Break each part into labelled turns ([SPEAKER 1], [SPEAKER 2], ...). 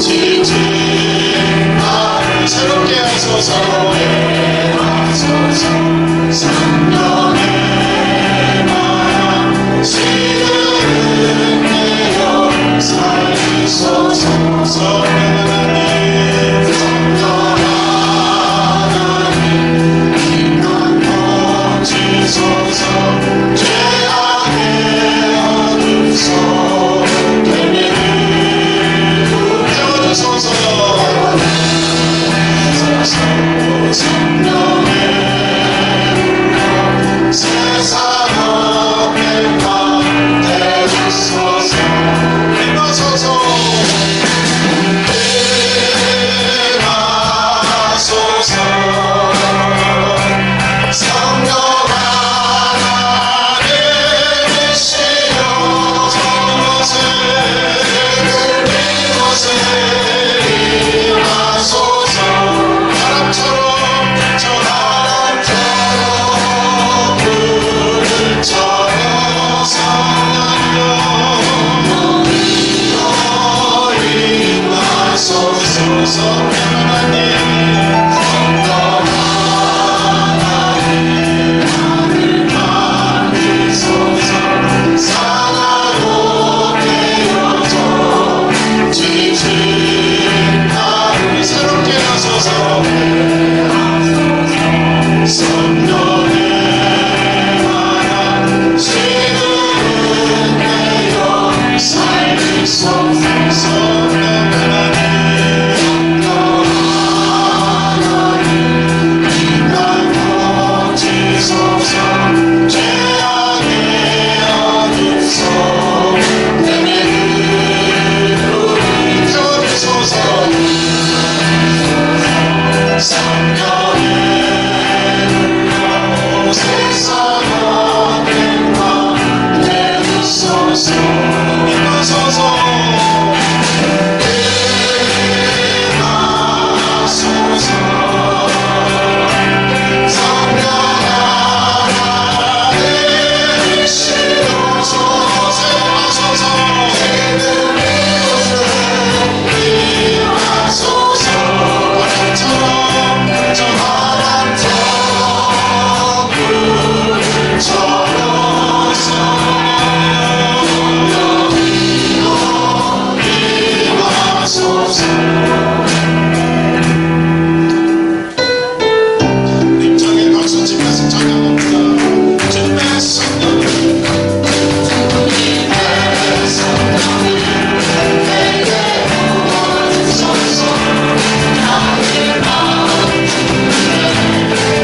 [SPEAKER 1] 지지 나를 새롭게 하소서. 성령의 맘 시들은 내어 살리소서. 성령 하나님 인간 고치소서. 죄악의 어둠 속 열매를 태워주소서. 성령의 세상 앞에 맘 대주소서. 임하소서. 임하소서. 성령 하나님이시여 저곳에 이곳에 임하소서. 바람처럼 저 바람처럼 불처럼 성령여 임하소서. 성령 하나님 사랑으로 깨어져 지친 나를 새롭게 하소서. 성령의 만한 시들은 내어 살리소서. 성령 하나님 인간 고치소서. 죄악의 어둠 속 열매를 태워주소서. 성령의 세상 앞에 맘 내주소서. 임하소서. 임하소서. 성령 하나님이시여 저곳에 임하소서. 임하소서. 바람처럼 저 바람처럼 불처럼 성령여 임하소서. 입장에 박수 치면서 찬양합니다. 주님의 성령 내게 부어주소서. 나의 마음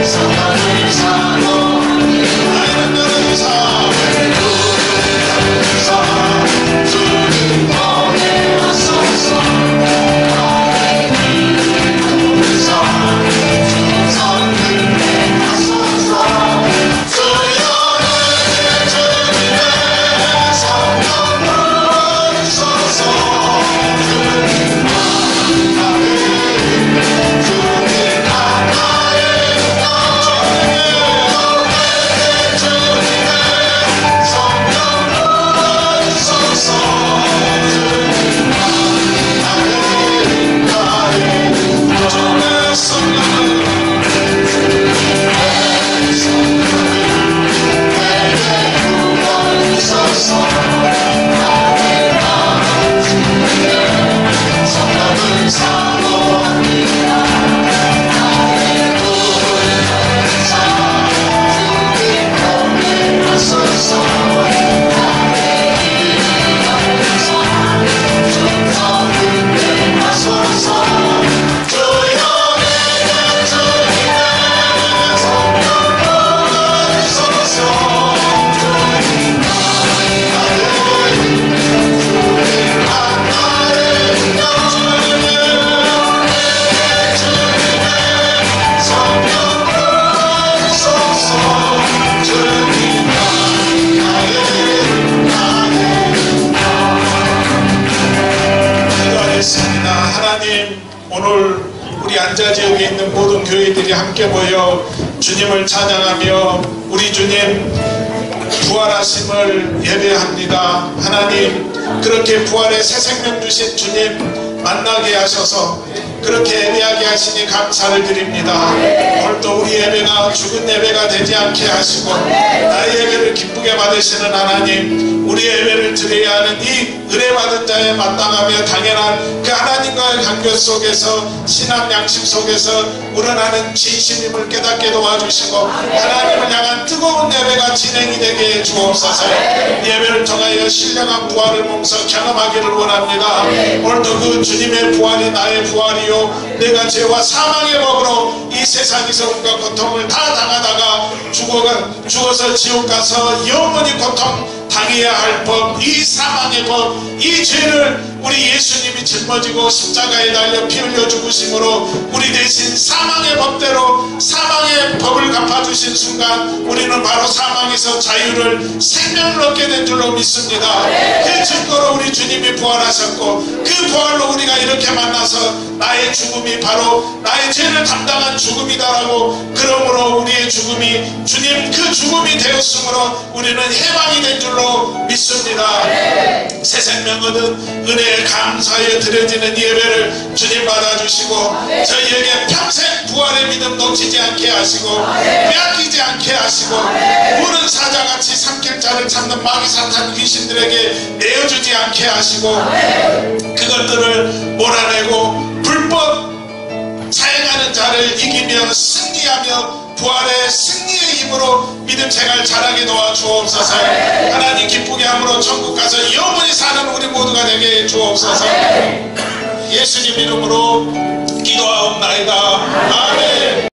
[SPEAKER 1] 사랑을 사모하니 나의 너를 사랑해서 주님 보내 하소서. 나의 믿음을 성령의 하소서. 주여 내게 주님의 성령 부어주소서. 주님 나의 주님 나의 주님의 성령 부어주소서. 주님 나의 주님의 성령을 내게 부어주소서. 나의 마음 성령을 사모합니다. 나의 꿈을 주님 보내 하소서. 나의 이름을 충성을 하소서. 주여 내게 주님의 성령 부어주소서. 주님 나의 주님 하나의 주님의 성령 부어주소서. 주님 나의 기도하겠습니다. 하나님, 오늘 우리 안자지역에 있는 모든 교회들이 함께 모여 주님을 찬양하며 우리 주님 부활하심을 예배합니다. 하나님, 그렇게 부활의 새 생명 주신 주님 만나게 하셔서 그렇게 예배하게 하시니 감사를 드립니다. 오늘도 우리 예배가 죽은 예배가 되지 않게 하시고 나의 예배를 기쁘게 받으시는 하나님, 우리 예배를 드려야 하는 이 은혜받은 자에 마땅하며 당연한 그 하나님과의 관계 속에서 신앙 양심 속에서 우러나는 진심임을 깨닫게 도와주시고 하나님을 향한 뜨거운 예배가 진행이 되게 해 주옵소서. 예배를 통하여 신령한 부활을 몸소 경험하기를 원합니다. 오늘도 그 주님의 부활이 나의 부활이요 내가 죄와 사망의 법으로 이 세상에서 온갖 고통을 다 당하다가 죽어서 지옥 가서 영원히 고통 당해야 할 법, 이 사망의 법, 이 죄를 우리 예수님이 짊어지고 십자가에 달려 피 흘려 죽으심으로 우리 대신 사망의 법대로 사망의 법을 갚아주신 순간 우리는 바로 사망에서 자유를 생명을 얻게 된 줄로 믿습니다. 그 증거로 우리 주님이 부활하셨고 그 부활로 우리가 이렇게 만나서 나의 죽음이 바로 나의 죄를 담당한 죽음이다라고, 그러므로 우리의 죽음이 주님 그 죽음이 되었으므로 우리는 해방이 된 줄로 믿습니다. 새 생명 얻은 은혜에 감사하여 드려지는 예배를 주님 받아주시고 저희에게 평생 부활의 믿음 놓치지 않게 하시고 빼앗기지 않게 하시고 우는 사자같이 삼킬 자를 찾는 마귀 사탄 귀신들에게 내어주지 않게 하시고 그것들을 몰아내고 불법 사행하는 자를 이기며 승리하며 부활의 승리의 힘으로 믿음 생활 잘하게 도와주옵소서. 하나님 기쁘게 함으로 천국 가서 영원히 사는 우리 모두가 되게 해 주옵소서. 예수님 이름으로 기도하옵나이다. 아멘.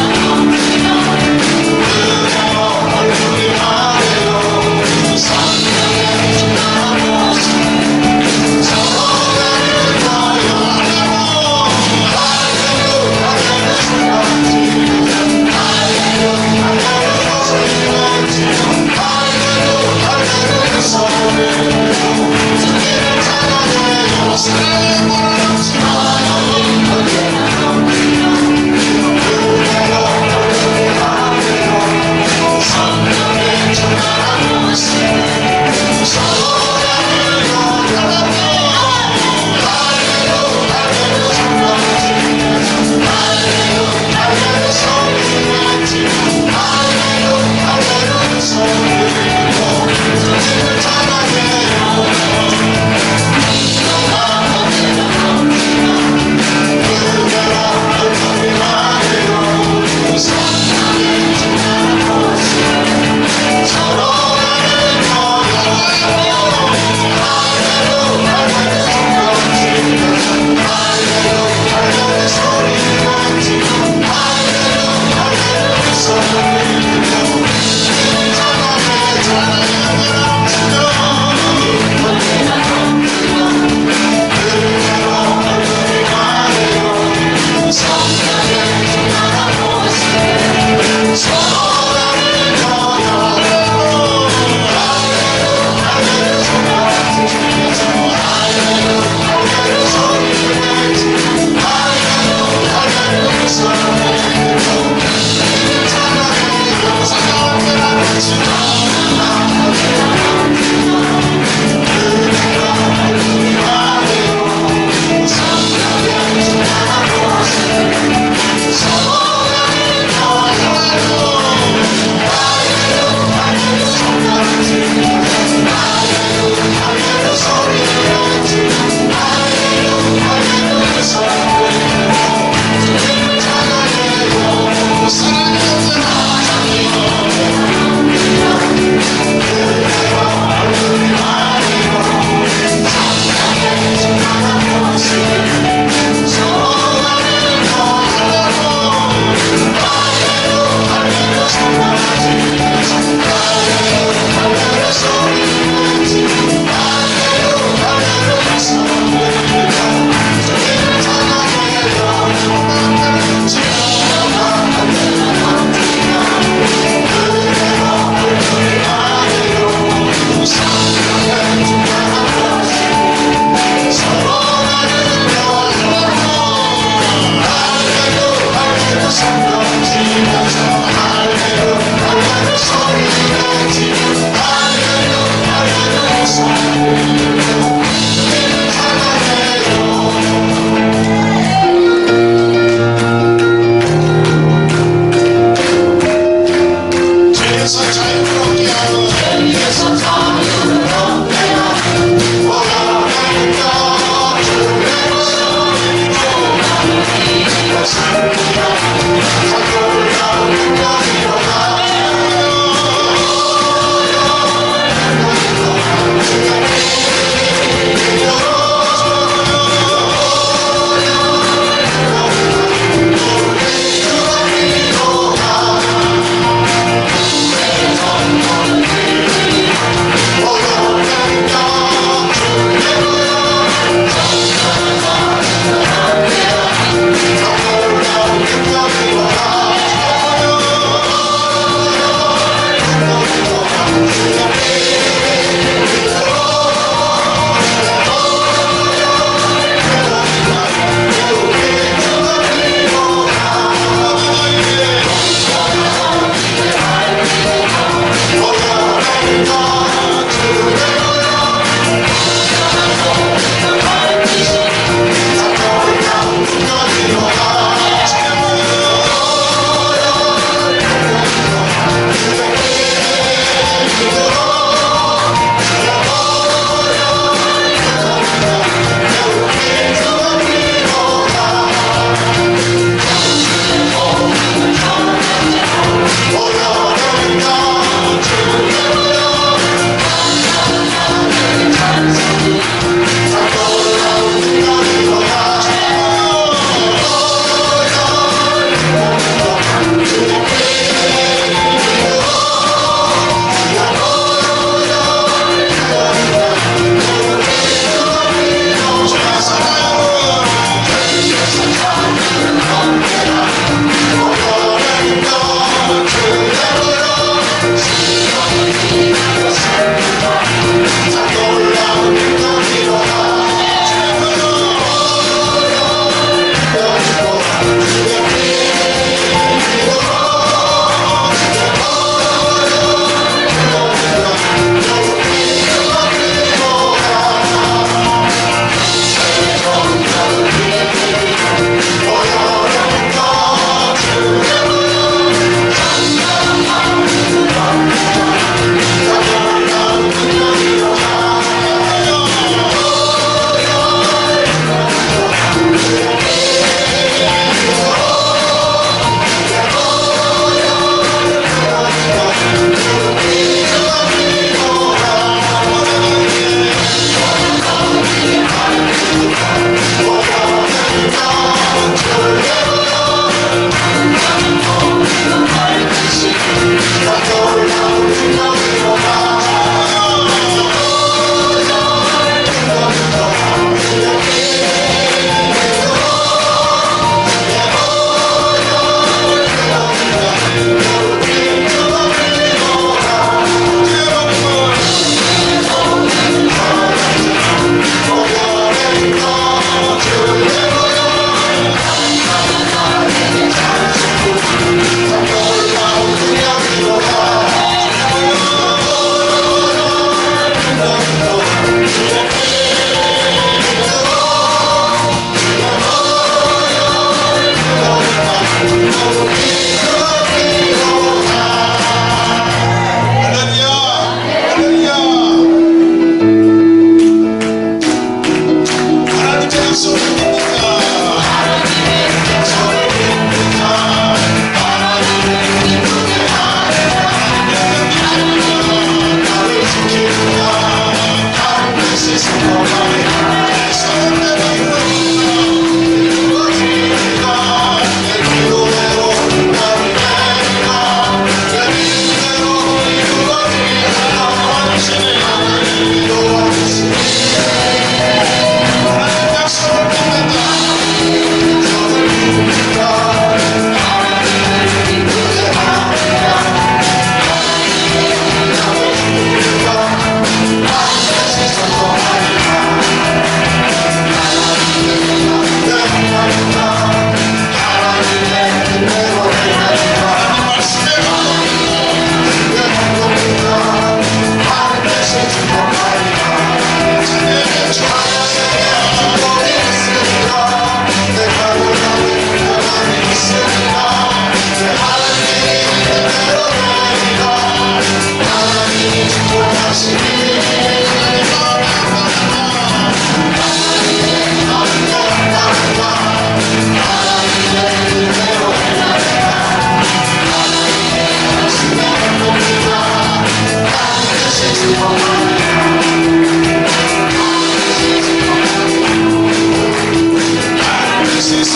[SPEAKER 2] 감사합니다.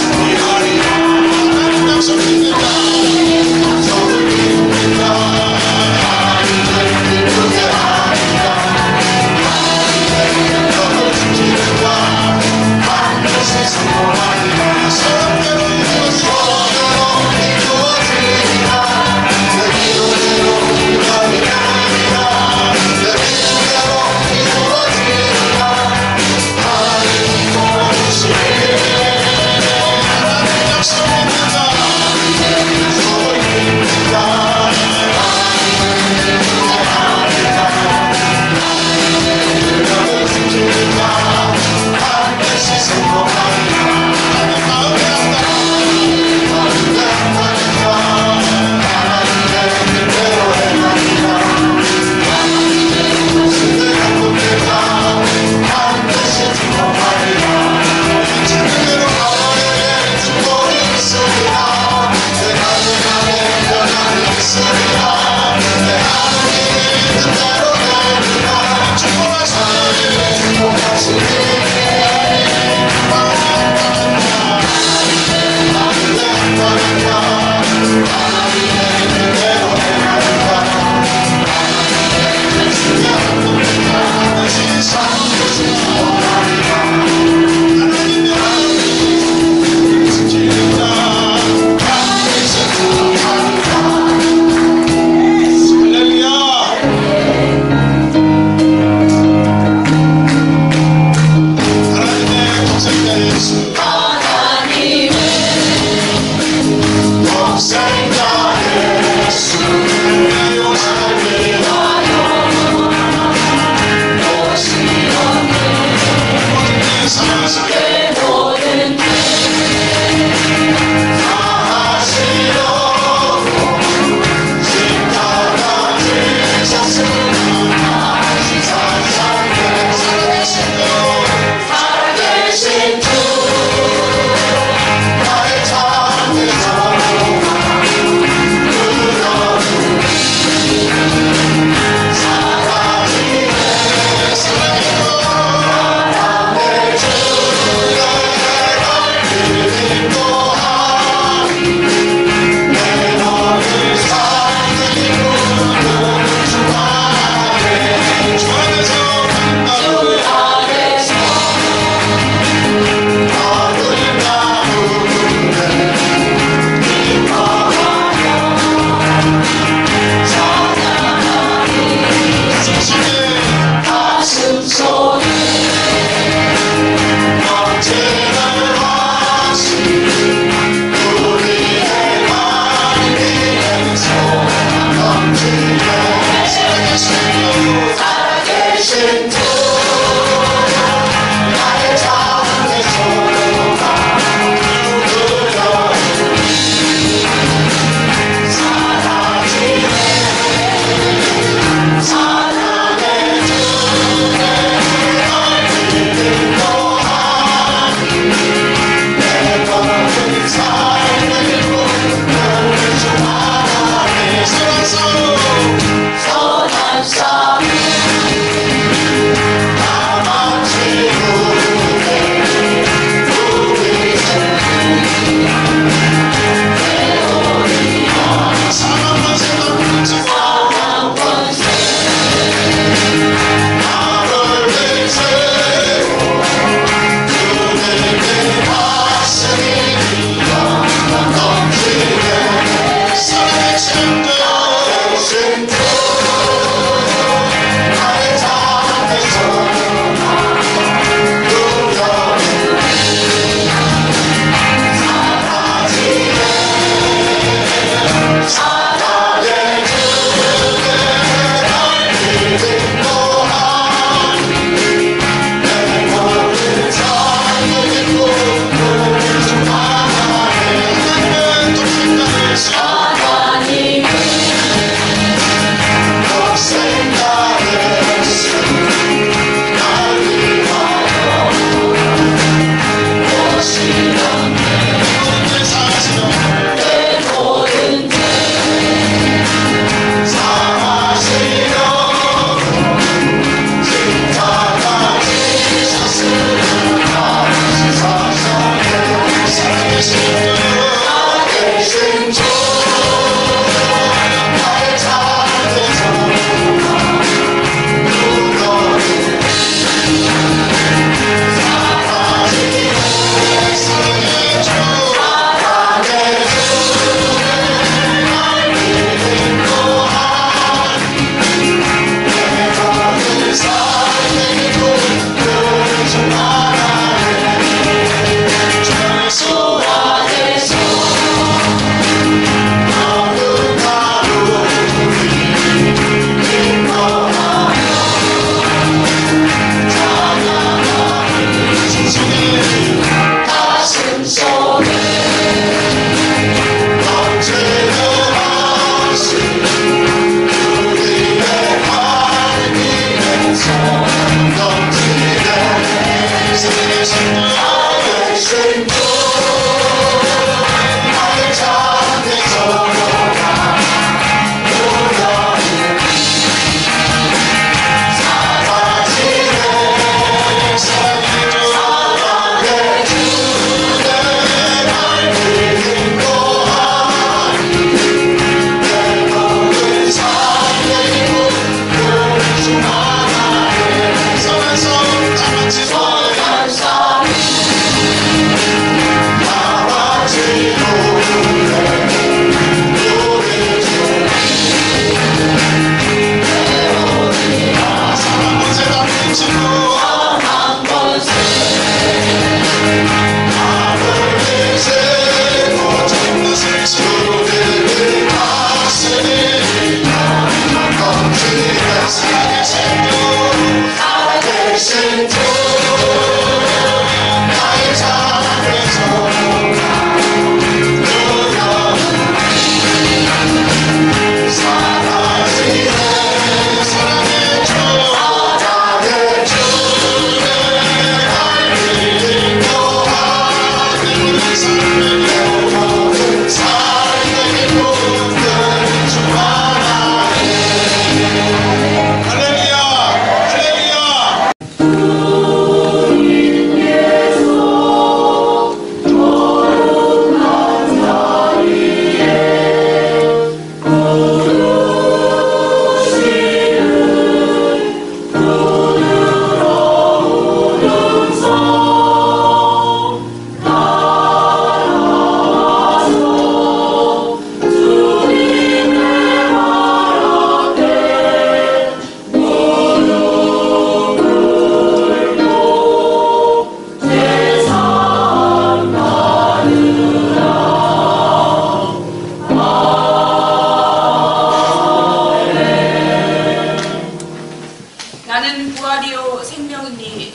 [SPEAKER 1] 승리하리라. 하나님 약속입니다.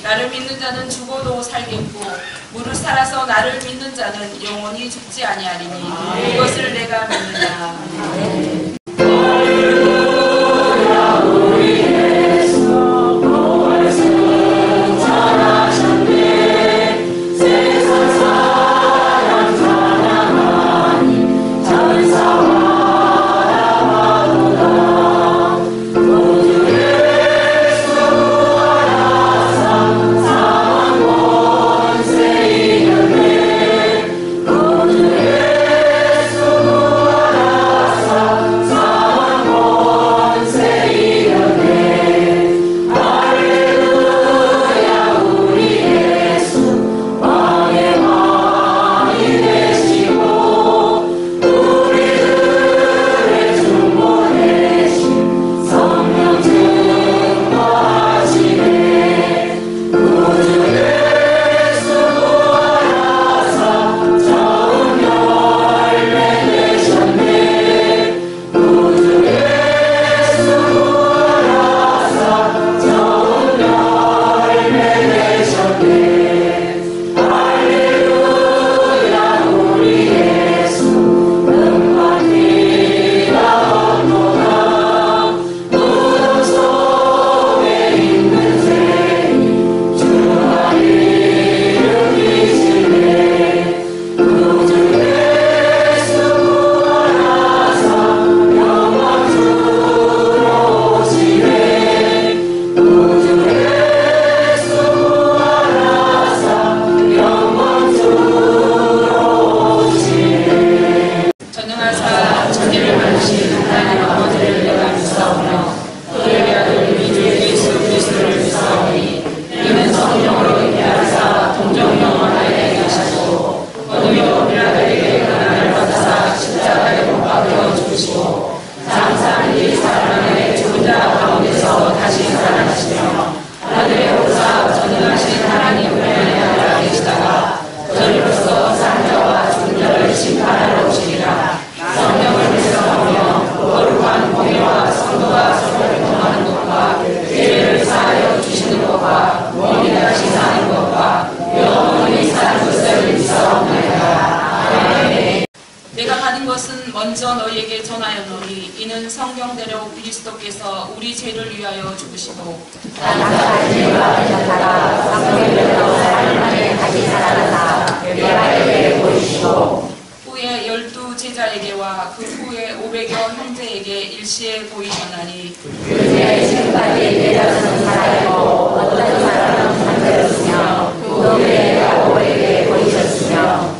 [SPEAKER 2] 나를 믿는 자는 죽어도 살겠고 무릇 살아서 나를 믿는 자는 영원히 죽지 아니하리니 이것을 내가 믿느냐. 먼저 너희에게 전하였노니 이는 성경대로 그리스도께서 우리 죄를 위하여 죽으시고 후에 12 제자에게와 그 후에 500여 형제에게 일시에 보이셨나니 지금까지 내려서는 살아있고 어떤 사람은 잠들었으며 또 그의 500에게 보이셨으며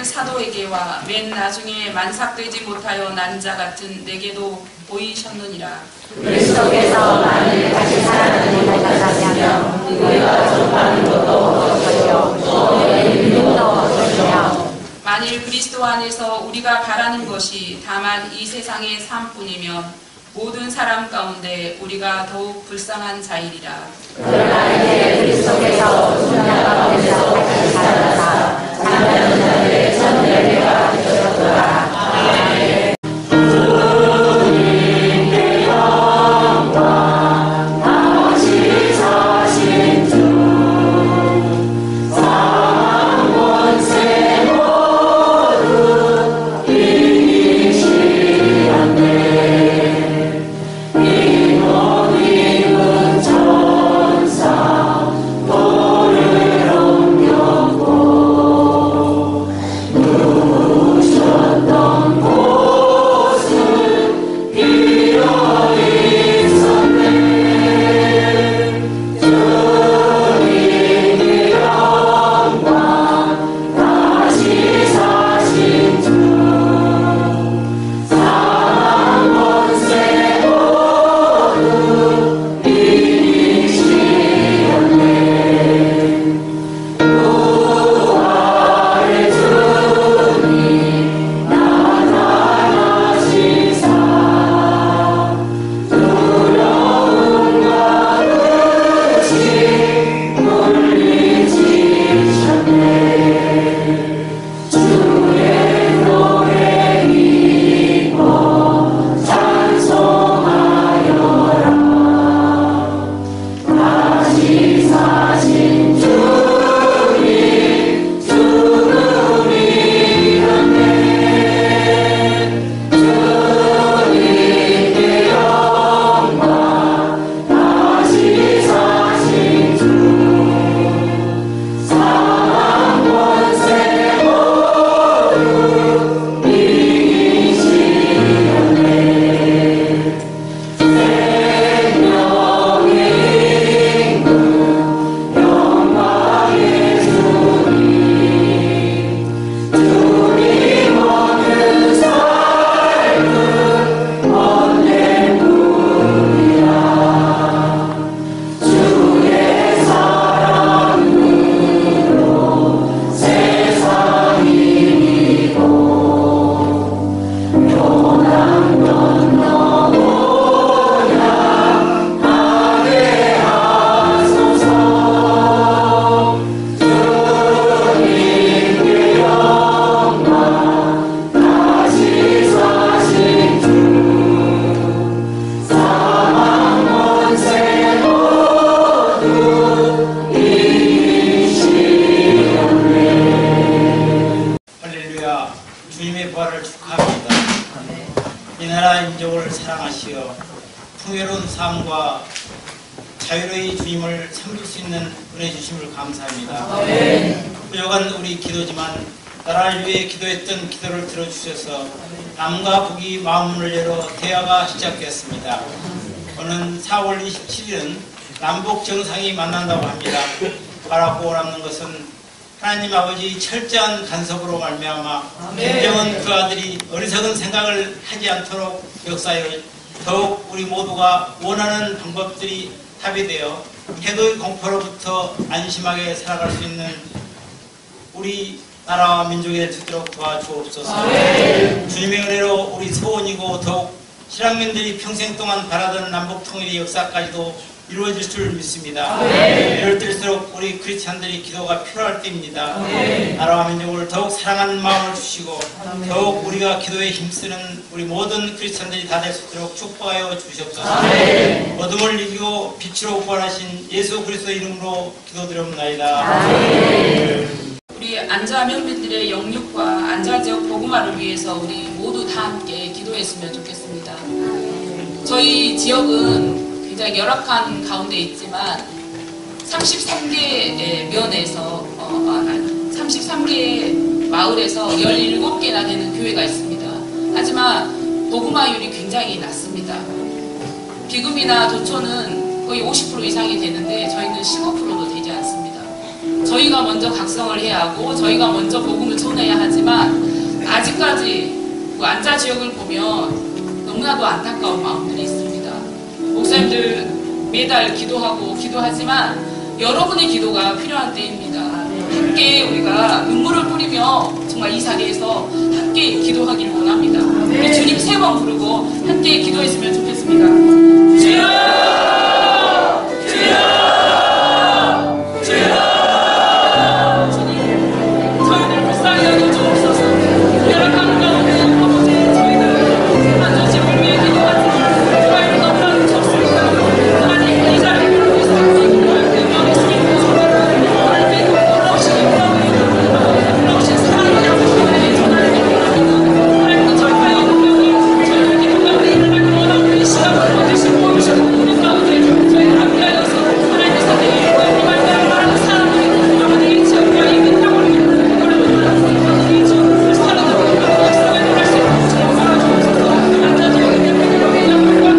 [SPEAKER 2] 사도에게와 맨 나중에 만삭되지 못하여 난 자 같은 내게도 보이셨느니라. 그리스도께서 만일 다시 살아나는 것이라면 우리가 전파하는 것도 어떠하며 또 너희 믿음도 어떠하며 만일 그리스도 안에서 우리가 바라는 것이 다만 이 세상의 삶뿐이면 모든 사람 가운데 우리가 더욱 불쌍한 자이리라.
[SPEAKER 3] 그러나 이제 그리스도께서 천하 가운데서 다시 살아나사 잠자는 자들의 전 열매가 되셨도다. 아멘. 주님의 영광 다시 사신 주 상원세 모두 이기시었네. 인원임은 천사 도를 옮겼고 누우셨던 곳은 비어있었네. 주님의 영광 다시 사신 주 상원세 모두 이기시었네. 부활의 주님 나타나시사 두려움과 의심 물리치셨네. 주의 노래 이고 찬송하여라. 다시 사신 주님 주님이었네. 주님의 영광 다시 사신 주 상원세 모두 이기시었네. 생명의 임금 영광의 주님 주님 없는 삶은 헛된 꿈이라. 주의 사랑으로 세상 이기고 요단 건너오냐 하게 하소서. 주님의 영광 다시 사신 주 상원세 모두 이기시었네.
[SPEAKER 4] 할렐루야. 주님의 부활을 축하합니다. 이 나라 민족을 사랑하시어 풍요로운 삶과 자유로이 주님을 섬길 수 있는 은혜 주심을 감사합니다. 부족한 우리 기도지만 나라를 위해 기도했던 기도를 들어주셔서 남과 북이 마음문을 열어 대화가 시작됐습니다. 오는 4월 27일은 남북 정상이 만난다고 합니다. 바라고 남는 것은 하나님 아버지 철저한 간섭으로 말미암아 김정은 그 아들이 어리석은 생각을 하지 않도록 역사하여 더욱 우리 모두가 원하는 방법들이 합의되어 핵의 공포로부터 안심하게 살아갈 수 있는 우리 나라와 민족이 될 수 있도록 도와주옵소서. 주님의 은혜로 우리 소원이고 더욱 실향민들이 평생 동안 바라던 남북 통일의 역사까지도 이루어질 줄 믿습니다. 이럴 때일수록 우리 크리스찬들이 기도가 필요할 때입니다. 나라와 민족을 더욱 사랑하는 마음을 주시고 더욱 우리가 기도에 힘쓰는 우리 모든 크리스찬들이 다 될 수 있도록 축복하여 주시옵소서. 어둠을 이기고 빛으로 부활하신 예수 그리스도 이름으로 기도드립나이다.
[SPEAKER 2] 우리 안자 면민들의 영육과 안자 지역 복음화를 위해서 우리 모두 다 함께 기도했으면 좋겠습니다. 저희 지역은 굉장히 열악한 가운데 있지만 33개 면에서 33개 마을에서 17개나 되는 교회가 있습니다. 하지만 복음화율이 굉장히 낮습니다. 비금이나 도초는 거의 50% 이상이 되는데 저희는 15%도 되지 않습니다. 저희가 먼저 각성을 해야 하고 저희가 먼저 복음을 전해야 하지만 아직까지 그 안자 지역을 보면 너무나도 안타까운 마음들이 있습니다. 목사님들 매달 기도하고 기도하지만 여러분의 기도가 필요한 때입니다. 함께 우리가 눈물을 뿌리며 정말 이 자리에서 함께 기도하길 원합니다. 우리 주님 3번 부르고 함께 기도했으면 좋겠습니다. 주여! 주여! 주여! 주님, 저희들 불쌍히 여겨주옵소서. 열악한 가운데 아버지 저희들 안전심을 위해 기도하지만 저희를 너무나도 좁습니다. 하나님 이 자리를 위해서 놀라우신 사랑을 전하는 하나님도 절파의 능력을 저희들 기도 가운데 일어나길 원하고 이 시간을 주신 모으셨고 우리 가운데 저희를 함께하여서 하나님께서 내일과 이만한 많은 사람들이 아버지 이 지역과 이 땅을 아버지 이 지역을 사랑하고 역사에 놀랄 수 있는 주님 살아주옵소서. 앉아서 우리의 백성의 영광과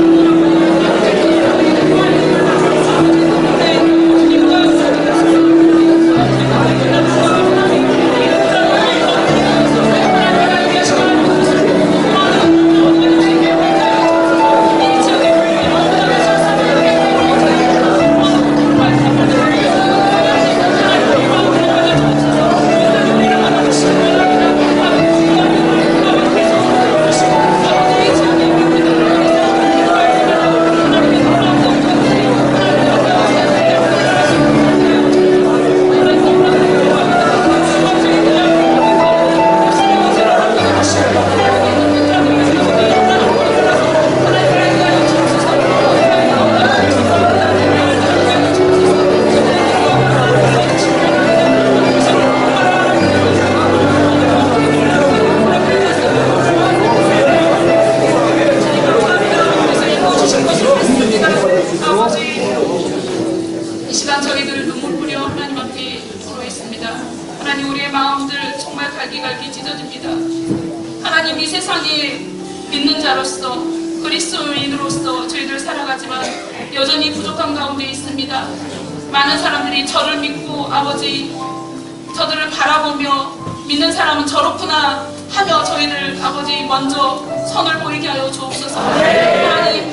[SPEAKER 2] 그리스도인으로서 저희들 살아가지만 여전히 부족한 가운데 있습니다. 많은 사람들이 저를 믿고 아버지 저들을 바라보며 믿는 사람은 저렇구나 하며 저희들 아버지 먼저 선을 보이게 하여 주옵소서.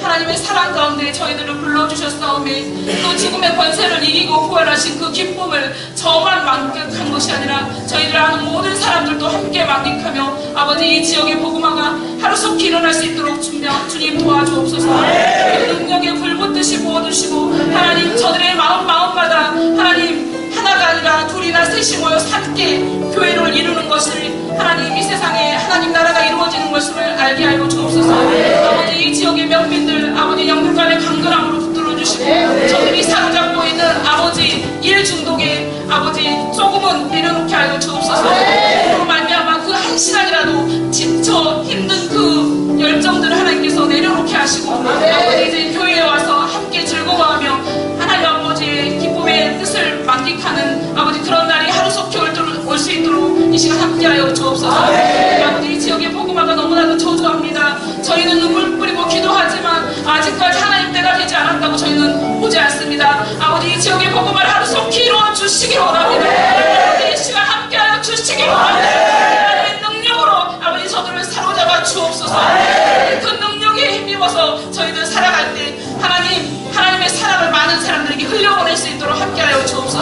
[SPEAKER 2] 하나님의 사랑 가운데 저희들을 불러주셨사오매 또 죽음의 권세를 이기고 부활하신 그 기쁨을 저만 만끽한 것이 아니라 저희들 아는 모든 사람들도 함께 만끽하며 아버지 이 지역의 복음화가 하루속히 일어날 수 있도록 주님 도와주옵소서. 능력에 불붙듯이 부어주시고 하나님 저들의 마음마다 하나님 하나가 아니라 둘이나 셋이 모여 함께 교회를 이루는 것을 하나님 이 세상에 하나님 나라가 이루어지는 것을 알게 하여 주옵소서. 아버지 이 지역의 명민들 아버지 영육간의 강건함으로 붙들어 주시고 저들이 사로잡고 있는 아버지 일 중독에 아버지 조금은 내려놓게 하여 주옵소서. 그로 말미암아 그 한 시간이라도 지쳐 힘든 그 열정들을 하나님께서 내려놓게 하시고 아버지 이제 교회에 와서 함께 즐거워하며 하나님 아버지의 기쁨의 뜻을 만끽하는 아버지 그런 날이 하루속히 올 수 있도록 이 시간 함께하여 주옵소서. 아버지 이 지역의 복음화가 너무나도 저조합니다. 저희는 눈물 뿌리고 기도하지만 아직까지 하나님 때가 되지 않았다고 저희는 보지 않습니다. 아버지 이 지역의 복음화를 하루속히 이루어 주시기 원합니다. 아버지 이 시간 함께하여 주시기 원합니다. 하나님의 능력으로 아버지 저들을 사로잡아 주옵소서. 그 능력에 힘입어서 저희들 살아갈 때 하나님의 사랑을 많은 사람들에게 흘려보낼 수 있도록 함께하여 주옵소서.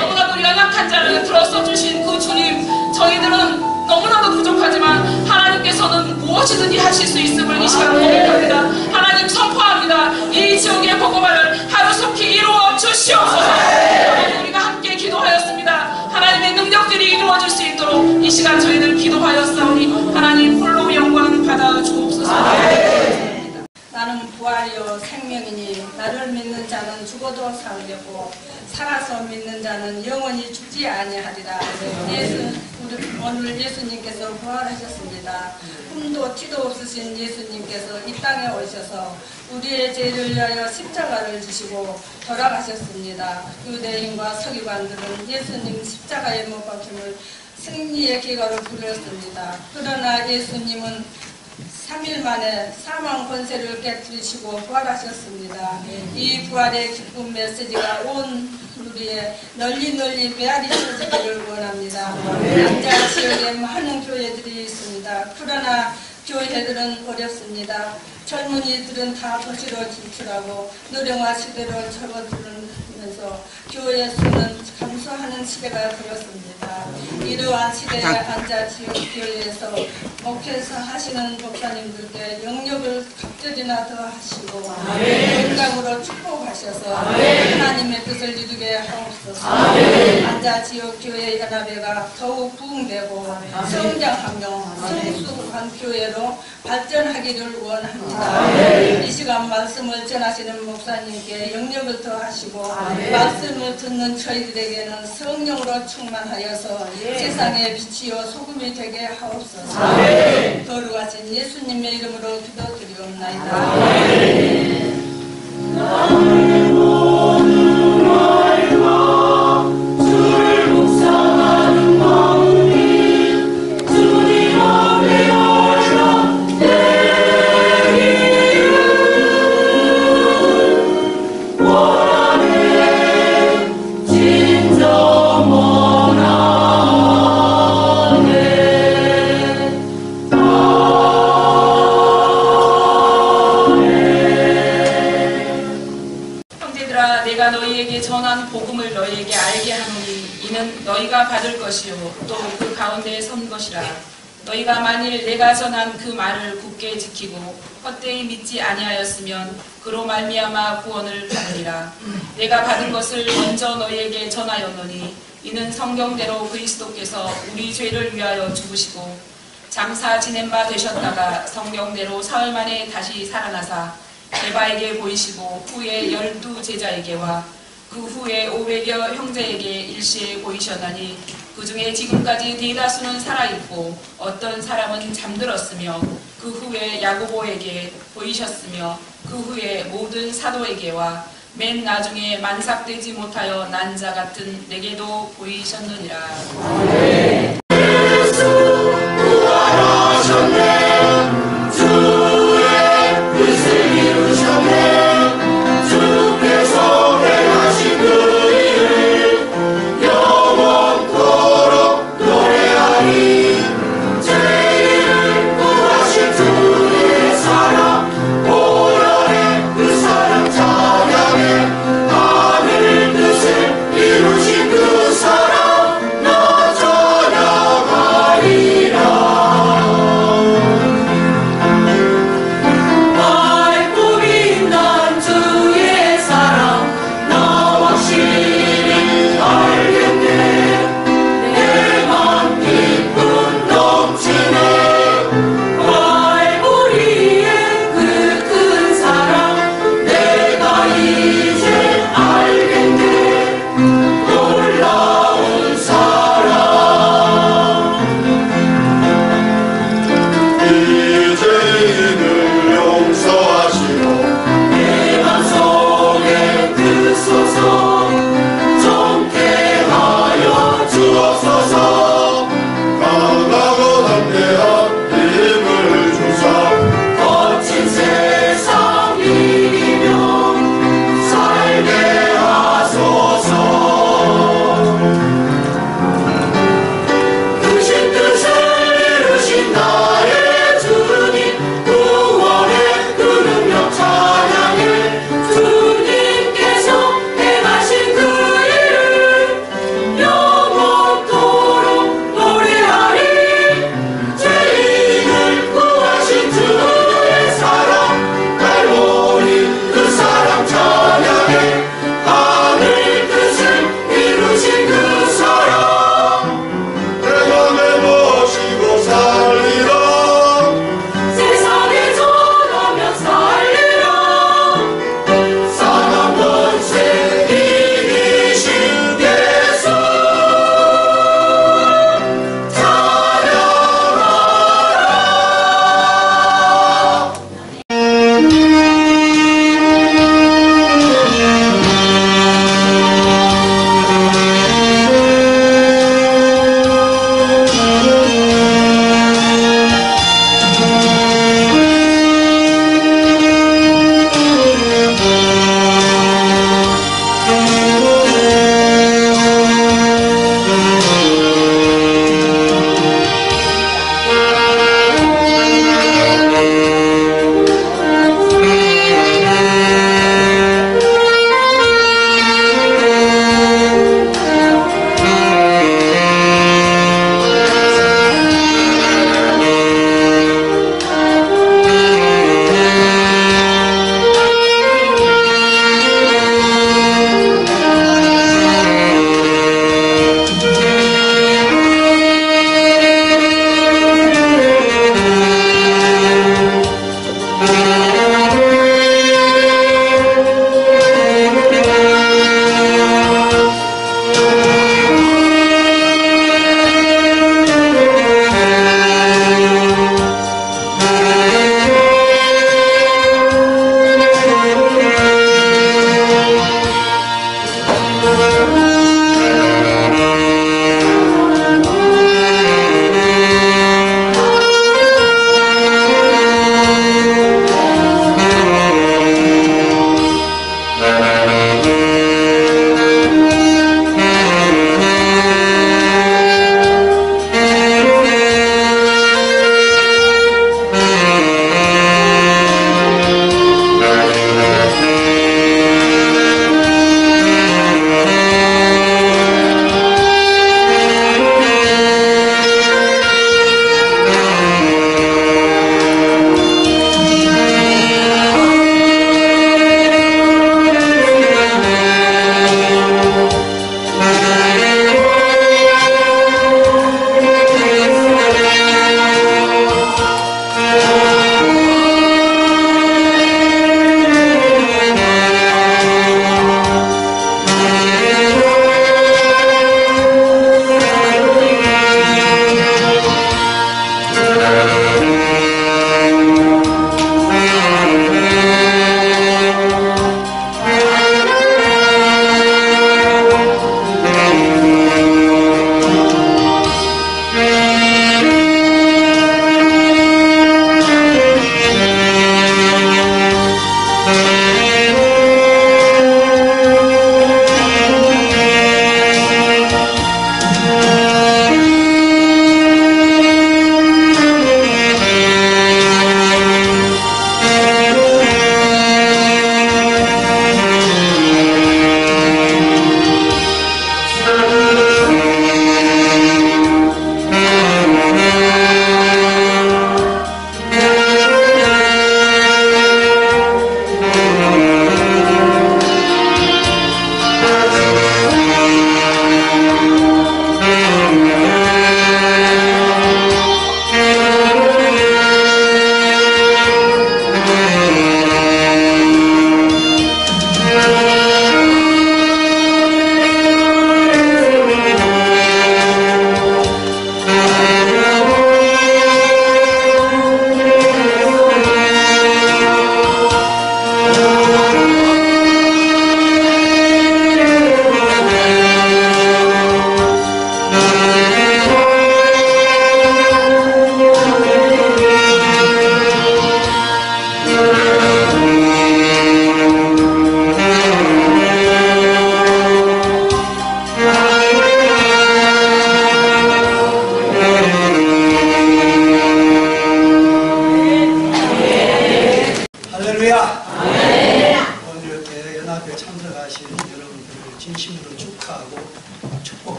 [SPEAKER 2] 너무나도 연약한 자를 들어서 주신 그 주님 저희들은 너무나도 부족하지만 하나님께서는 무엇이든지 하실 수 있음을 이 시간 고백합니다. 하나님 선포합니다. 이 지역의 복음화를 하루속히 이루어 주시옵소서. 우리가 함께 기도하였습니다. 하나님의 능력들이 이루어질 수 있도록 이 시간 저희들 기도하였사오니 하나님 홀로 영광 받아 주옵소서.
[SPEAKER 5] 나는 부활이요 생명이니 나를 믿는 자는 죽어도 살려고 살아서 믿는 자는 영원히 죽지 아니하리라. 오늘 예수님께서 부활하셨습니다. 흠도 티도 없으신 예수님께서 이 땅에 오셔서 우리의 죄를 위하여 십자가를 지시고 돌아가셨습니다. 유대인과 서기관들은 예수님 십자가에 못 박힘을 승리의 기가로 부르었습니다. 그러나 예수님은 3일 만에 사망 권세를 깨뜨리시고 부활하셨습니다. 이 부활의 기쁜 메시지가 온 우리의 널리 메아리 쳐지기를 원합니다. 남자 지역에 많은 교회들이 있습니다. 그러나 교회들은 어렵습니다. 젊은이들은 다 도시로 진출하고 노령화 시대로 접어드는 하시면서 교회 수는 감소하는 시대가 되었습니다. 이러한 시대에 앉아 지역교회에서 목회사 하시는 목사님들께 영역을 갑절이나 더 하시고 건강으로 축복하셔서 하나님의 뜻을 이루게 하옵소서. 앉아 지역교회 연합회가 더욱 부흥되고 성장하며 성숙한 교회로 발전하기를 원합니다. 이 시간 말씀을 전하시는 목사님께 영역을 더하시고 말씀을 듣는 저희들에게는 성령으로 충만하여서 세상의 빛이요 소금이 되게 하옵소서. 거룩하신 예수님의 이름으로 기도드리옵나이다.
[SPEAKER 3] 나의 모든 말과 주를 묵상하는 마음이 주님 앞에 올라 내리는 원하네 진정 원하네.
[SPEAKER 2] 형제들아, 내가 너희에게 전한 복음을 너희에게 알게 하노니 이는 너희가 받을 것이요 또 그 가운데 선 것이라. 너희가 만일 내가 전한 그 말을 굳게 지키고 헛되이 믿지 아니하였으면 그로 말미암아 구원을 받으리라. 내가 받은 것을 먼저 너희에게 전하였노니 이는 성경대로 그리스도께서 우리 죄를 위하여 죽으시고 장사 지낸 바 되셨다가 성경대로 사흘 만에 다시 살아나사 에바에게 보이시고 후에 12 제자에게와 그 후에 500여 형제에게 일시에 보이셨나니 그 중에 지금까지 대다수는 살아있고 어떤 사람은 잠들었으며 그 후에 야고보에게 보이셨으며 그 후에 모든 사도에게와 맨 나중에 만삭되지 못하여 난 자 같은 내게도 보이셨느니라.
[SPEAKER 3] 하늘 뜻을 이루신 그 사랑 나 전하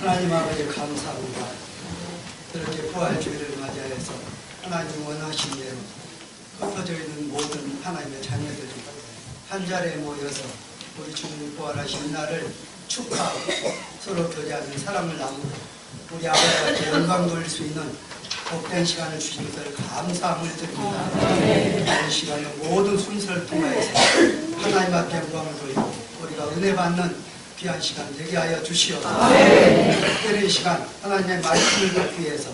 [SPEAKER 6] 하나님 아버지 감사합니다. 이렇게 부활주의를 맞이해서 하나님 원하신 대로 흩어져 있는 모든 하나님의 자녀들이 한 자리에 모여서 우리 주님 부활하신 날을 축하하고 서로 교제하는 사랑을 나누고 우리 아버지께 영광 돌릴 수 있는 복된 시간을 주신 것을 감사함을 드립니다. 이 시간에 모든 순서를 통하여서 하나님 앞에 영광을 돌리고 우리가 은혜 받는 귀한 시간 되게 하여 주시옵소서. 특별히 이 시간 하나님의 말씀을 듣기 위해서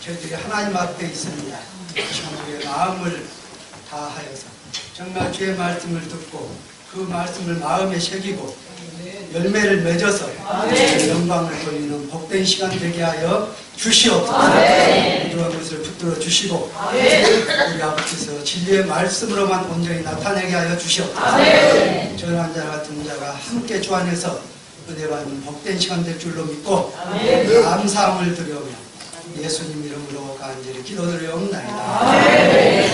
[SPEAKER 6] 저희들이 하나님 앞에 있습니다. 우리의 마음을 다하여서 정말 주의 말씀을 듣고 그 말씀을 마음에 새기고 열매를 맺어서 영광을 돌리는 복된 시간 되게 하여 주시옵소서. 이러한 것을 붙들어 주시고 우리 앞에서 진리의 말씀으로만 온전히 나타내게 하여 주시옵소서. 전한 자 같은 자가 함께 주 안에서 은혜 받는 복된 시간 될 줄로 믿고 감사함을 드려오며 예수님 이름으로 간절히 기도드려옵나이다.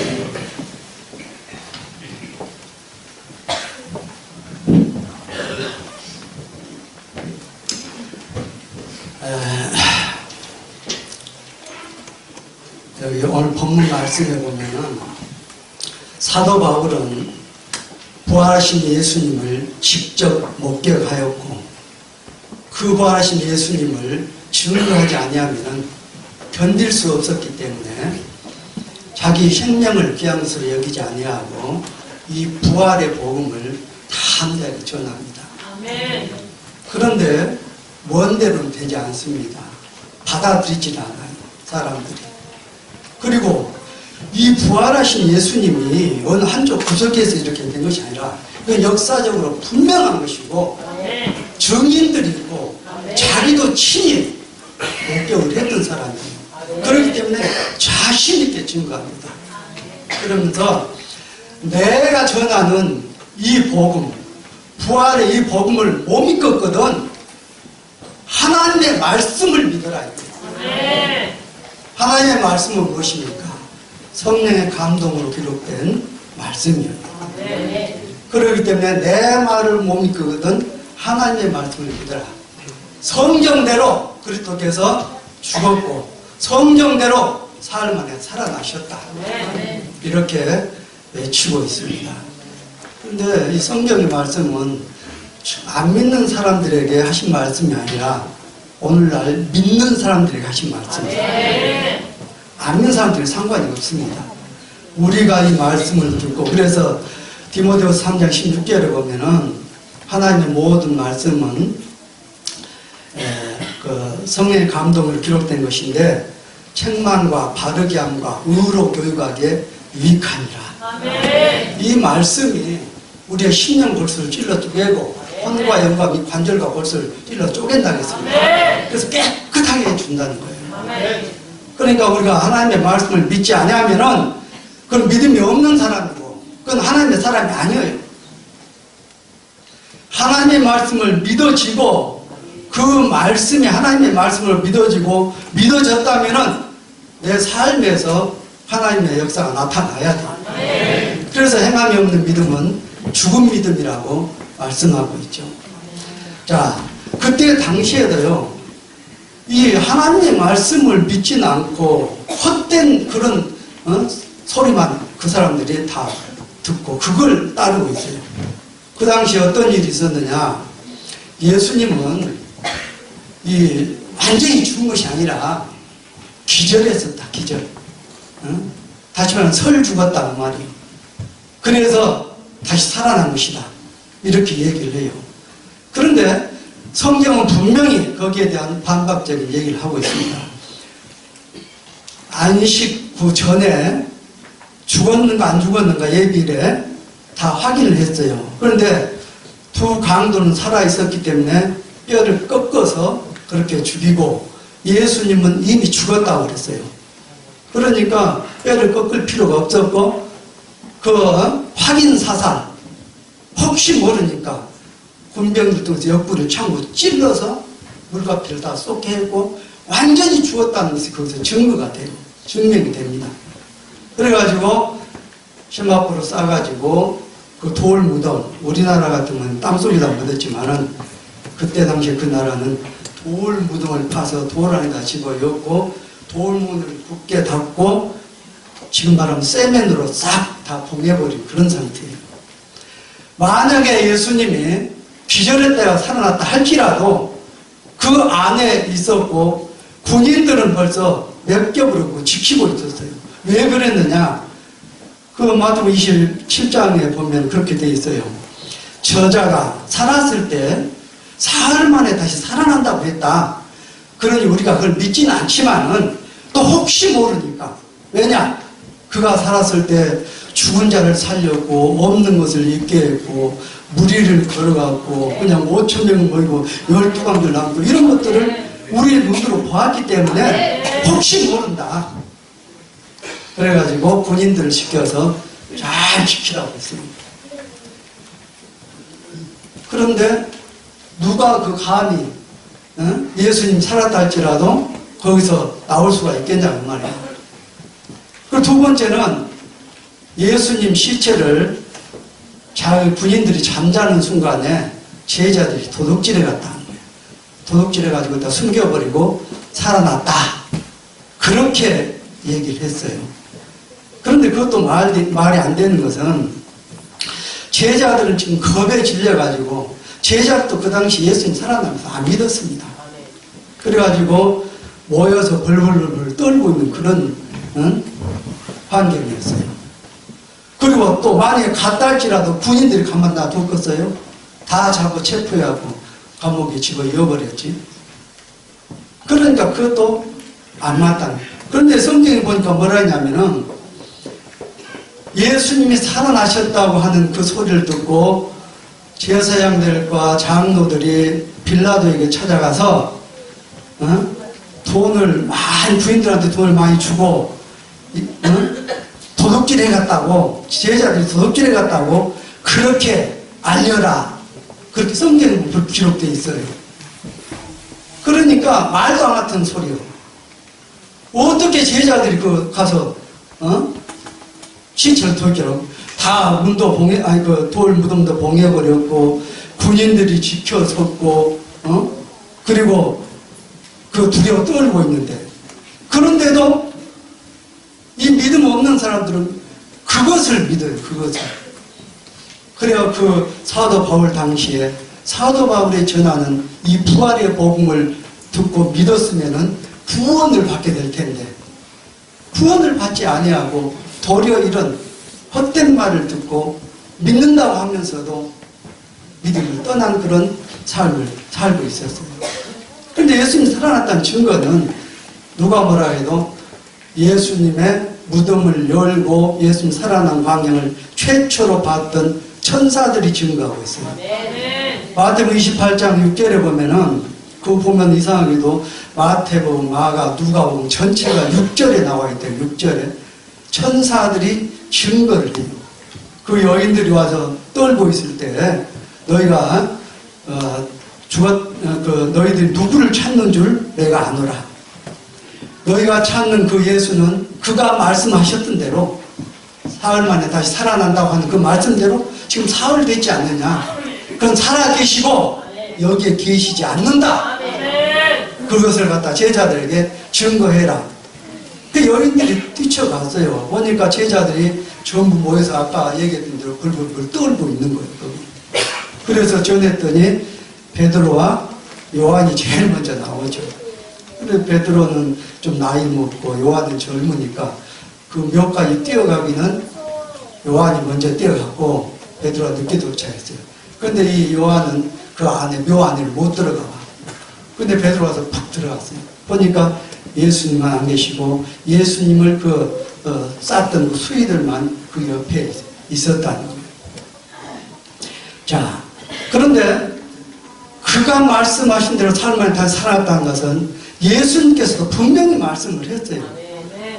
[SPEAKER 6] 여기 오늘 본문 말씀에 보면은 사도 바울은 부활하신 예수님을 직접 목격하였고 그 부활하신 예수님을 증거하지 아니하면 견딜 수 없었기 때문에 자기 생명을 귀한 것으로 여기지 아니하고 이 부활의 복음을 담대하게 전합니다. 그런데 원대로는 되지 않습니다. 받아들이지 않아요, 사람들이. 그리고 이 부활하신 예수님이 어느 한쪽 구석에서 이렇게 된 것이 아니라 이건 역사적으로 분명한 것이고 증인들이 있고 자기도 친히 목격을 했던 사람이에요. 그렇기 때문에 자신 있게 증거합니다. 그러면서 내가 전하는 이 복음, 부활의 이 복음을 못 믿었거든 하나님의 말씀을 믿어라. 하나님의 말씀은 무엇입니까? 성령의 감동으로 기록된 말씀이에요. 그렇기 때문에 내 말을 못 믿거든 하나님의 말씀을 믿어라. 성경대로 그리스도께서 죽었고 성경대로 사흘 만에 살아나셨다. 이렇게 외치고 있습니다. 그런데 이 성경의 말씀은 안 믿는 사람들에게 하신 말씀이 아니라 오늘날 믿는 사람들에게 하신 말씀이에요. 안 믿는 사람들은 상관이 없습니다. 우리가 이 말씀을 듣고 그래서 디모데후서 3장 16절에 보면은 하나님의 모든 말씀은 그 성령의 감동으로 기록된 것인데 책망과 바르게 함과 의로 교육하기에 유익하니라. 이 말씀이 우리의 심령 골수를 찔러 쪼개고 혼과 영과 및 관절과 골수를 찔러 쪼갠다고 했습니다. 그래서 깨끗하게 해준다는 거예요. 그러니까 우리가 하나님의 말씀을 믿지 아니하면은 그건 믿음이 없는 사람이고 그건 하나님의 사람이 아니에요. 하나님의 말씀을 믿어지고 그 말씀이 하나님의 말씀으로 믿어졌다면은 내 삶에서 하나님의 역사가 나타나야 돼요. 그래서 행함이 없는 믿음은 죽은 믿음이라고 말씀하고 있죠. 자, 그때 당시에도요, 이 하나님의 말씀을 믿지는 않고 헛된 그런 소리만 그 사람들이 다 듣고 그걸 따르고 있어요. 그 당시에 어떤 일이 있었느냐? 예수님은 이 완전히 죽은 것이 아니라 기절했었다. 기절. 다시 말하면 설 죽었다는 말이에요. 그래서 다시 살아난 것이다. 이렇게 얘기를 해요. 그런데 성경은 분명히 거기에 대한 반박적인 얘기를 하고 있습니다. 안식 후 전에 죽었는가 안 죽었는가 예비일에 다 확인을 했어요. 그런데 두 강도는 살아있었기 때문에 뼈를 꺾어서 그렇게 죽이고 예수님은 이미 죽었다고 그랬어요. 그러니까 뼈를 꺾을 필요가 없었고 그 확인 사살 혹시 모르니까 군병들 통해서 옆구리를 창으로 찔러서 물과 피를 다 쏟게 했고 완전히 죽었다는 것이 거기서 증거가 돼요. 증명이 됩니다. 그래가지고 시마포로 싸가지고 그 돌 무덤, 우리나라 같은 건 땅속에다 묻었지만은 그때 당시에 그 나라는 돌 무덤을 파서 돌 안에다 집어넣고 돌문을 굳게 닫고 지금 말하면 세면으로 싹 다 봉해버린 그런 상태예요. 만약에 예수님이 기절했다가 살아났다 할지라도 그 안에 있었고 군인들은 벌써 맡겨버렸고 지키고 있었어요. 왜 그랬느냐? 그 마태복음 27장에 보면 그렇게 돼 있어요. 저자가 살았을 때 사흘 만에 다시 살아난다고 했다. 그러니 우리가 그걸 믿지는 않지만은 또 혹시 모르니까. 왜냐? 그가 살았을 때 죽은 자를 살렸고 없는 것을 있게 했고 무리를 걸어갔고 그냥 5,000명을 모이고 12광들 남고 이런 것들을 우리의 눈으로 보았기 때문에 혹시 모른다. 그래가지고 군인들을 시켜서 잘 지키라고 했습니다. 그런데 누가 그 감히 예수님 살았다 할지라도 거기서 나올 수가 있겠냐는 말이에요. 그리고 두 번째는 예수님 시체를 군인들이 잠자는 순간에 제자들이 도둑질해 갔다는 거예요. 도둑질해 가지고 다 숨겨버리고 살아났다. 그렇게 얘기를 했어요. 그런데 그것도 말이 안 되는 것은 제자들은 지금 겁에 질려가지고 제자도 그 당시 예수님 살아나면서 안 믿었습니다. 그래가지고 모여서 벌벌벌 떨고 있는 그런 환경이었어요. 그리고 또 만약에 갔다 할지라도 군인들이 가만 놔뒀겠어요? 다 잡아 체포하고 감옥에 집어넣어버렸지. 그러니까 그것도 안 맞다는 거예요. 그런데 성경에 보니까 뭐라 했냐면은 예수님이 살아나셨다고 하는 그 소리를 듣고 제사장들과 장로들이 빌라도에게 찾아가서 돈을 많이 부인들한테 돈을 많이 주고 도둑질해 갔다고 제자들이 도둑질해 갔다고 그렇게 알려라. 그렇게 성경에 기록되어 있어요. 그러니까 말도 안 같은 소리요. 어떻게 제자들이 가서 시체를 도둑질하고 다 문도 돌 무덤도 봉해버렸고 군인들이 지켜섰고 그리고 그 두려워 떨고 있는데 그런데도 이 믿음 없는 사람들은 그것을 믿어요. 그것을. 그래야 그 사도 바울 당시에 사도 바울이 전하는 이 부활의 복음을 듣고 믿었으면은 구원을 받게 될 텐데 구원을 받지 아니하고 도리어 이런 헛된 말을 듣고 믿는다고 하면서도 믿음을 떠난 그런 삶을 살고 있었어요. 그런데 예수님 살아났다는 증거는 누가 뭐라 해도 예수님의 무덤을 열고 예수님 살아난 광경을 최초로 봤던 천사들이 증거하고 있어요. 마태복음 28장 6절에 보면은 그거 보면 이상하게도 마태복음, 마가, 누가복음 전체가 6절에 나와 있대요. 6절에 천사들이 증거를 해요. 그 여인들이 와서 떨고 있을 때 너희가 너희들이 누구를 찾는 줄 내가 아노라. 너희가 찾는 그 예수는 그가 말씀하셨던 대로 사흘 만에 다시 살아난다고 하는 그 말씀대로 지금 사흘 됐지 않느냐. 그건 살아계시고 여기에 계시지 않는다. 그것을 갖다 제자들에게 증거해라. 그 여인들이 뛰쳐갔어요. 보니까 제자들이 전부 모여서 아까 얘기했던 대로 벌벌벌 떨고 있는 거예요. 그래서 전했더니 베드로와 요한이 제일 먼저 나오죠. 그래서 베드로는 좀 나이 먹고 요한은 젊으니까 그 묘까지 뛰어가기는 요한이 먼저 뛰어갔고 베드로가 늦게 도착했어요. 그런데 이 요한은 그 안에 묘 안에 못 들어가. 근데 베드로 와서 팍 들어갔어요. 보니까 예수님만 안 계시고 예수님을 쌌던 그 수의들만 그 옆에 있었다는 거예요. 자, 그런데 그가 말씀하신 대로 삶을 다시 살았다는 것은 예수님께서도 분명히 말씀을 했어요.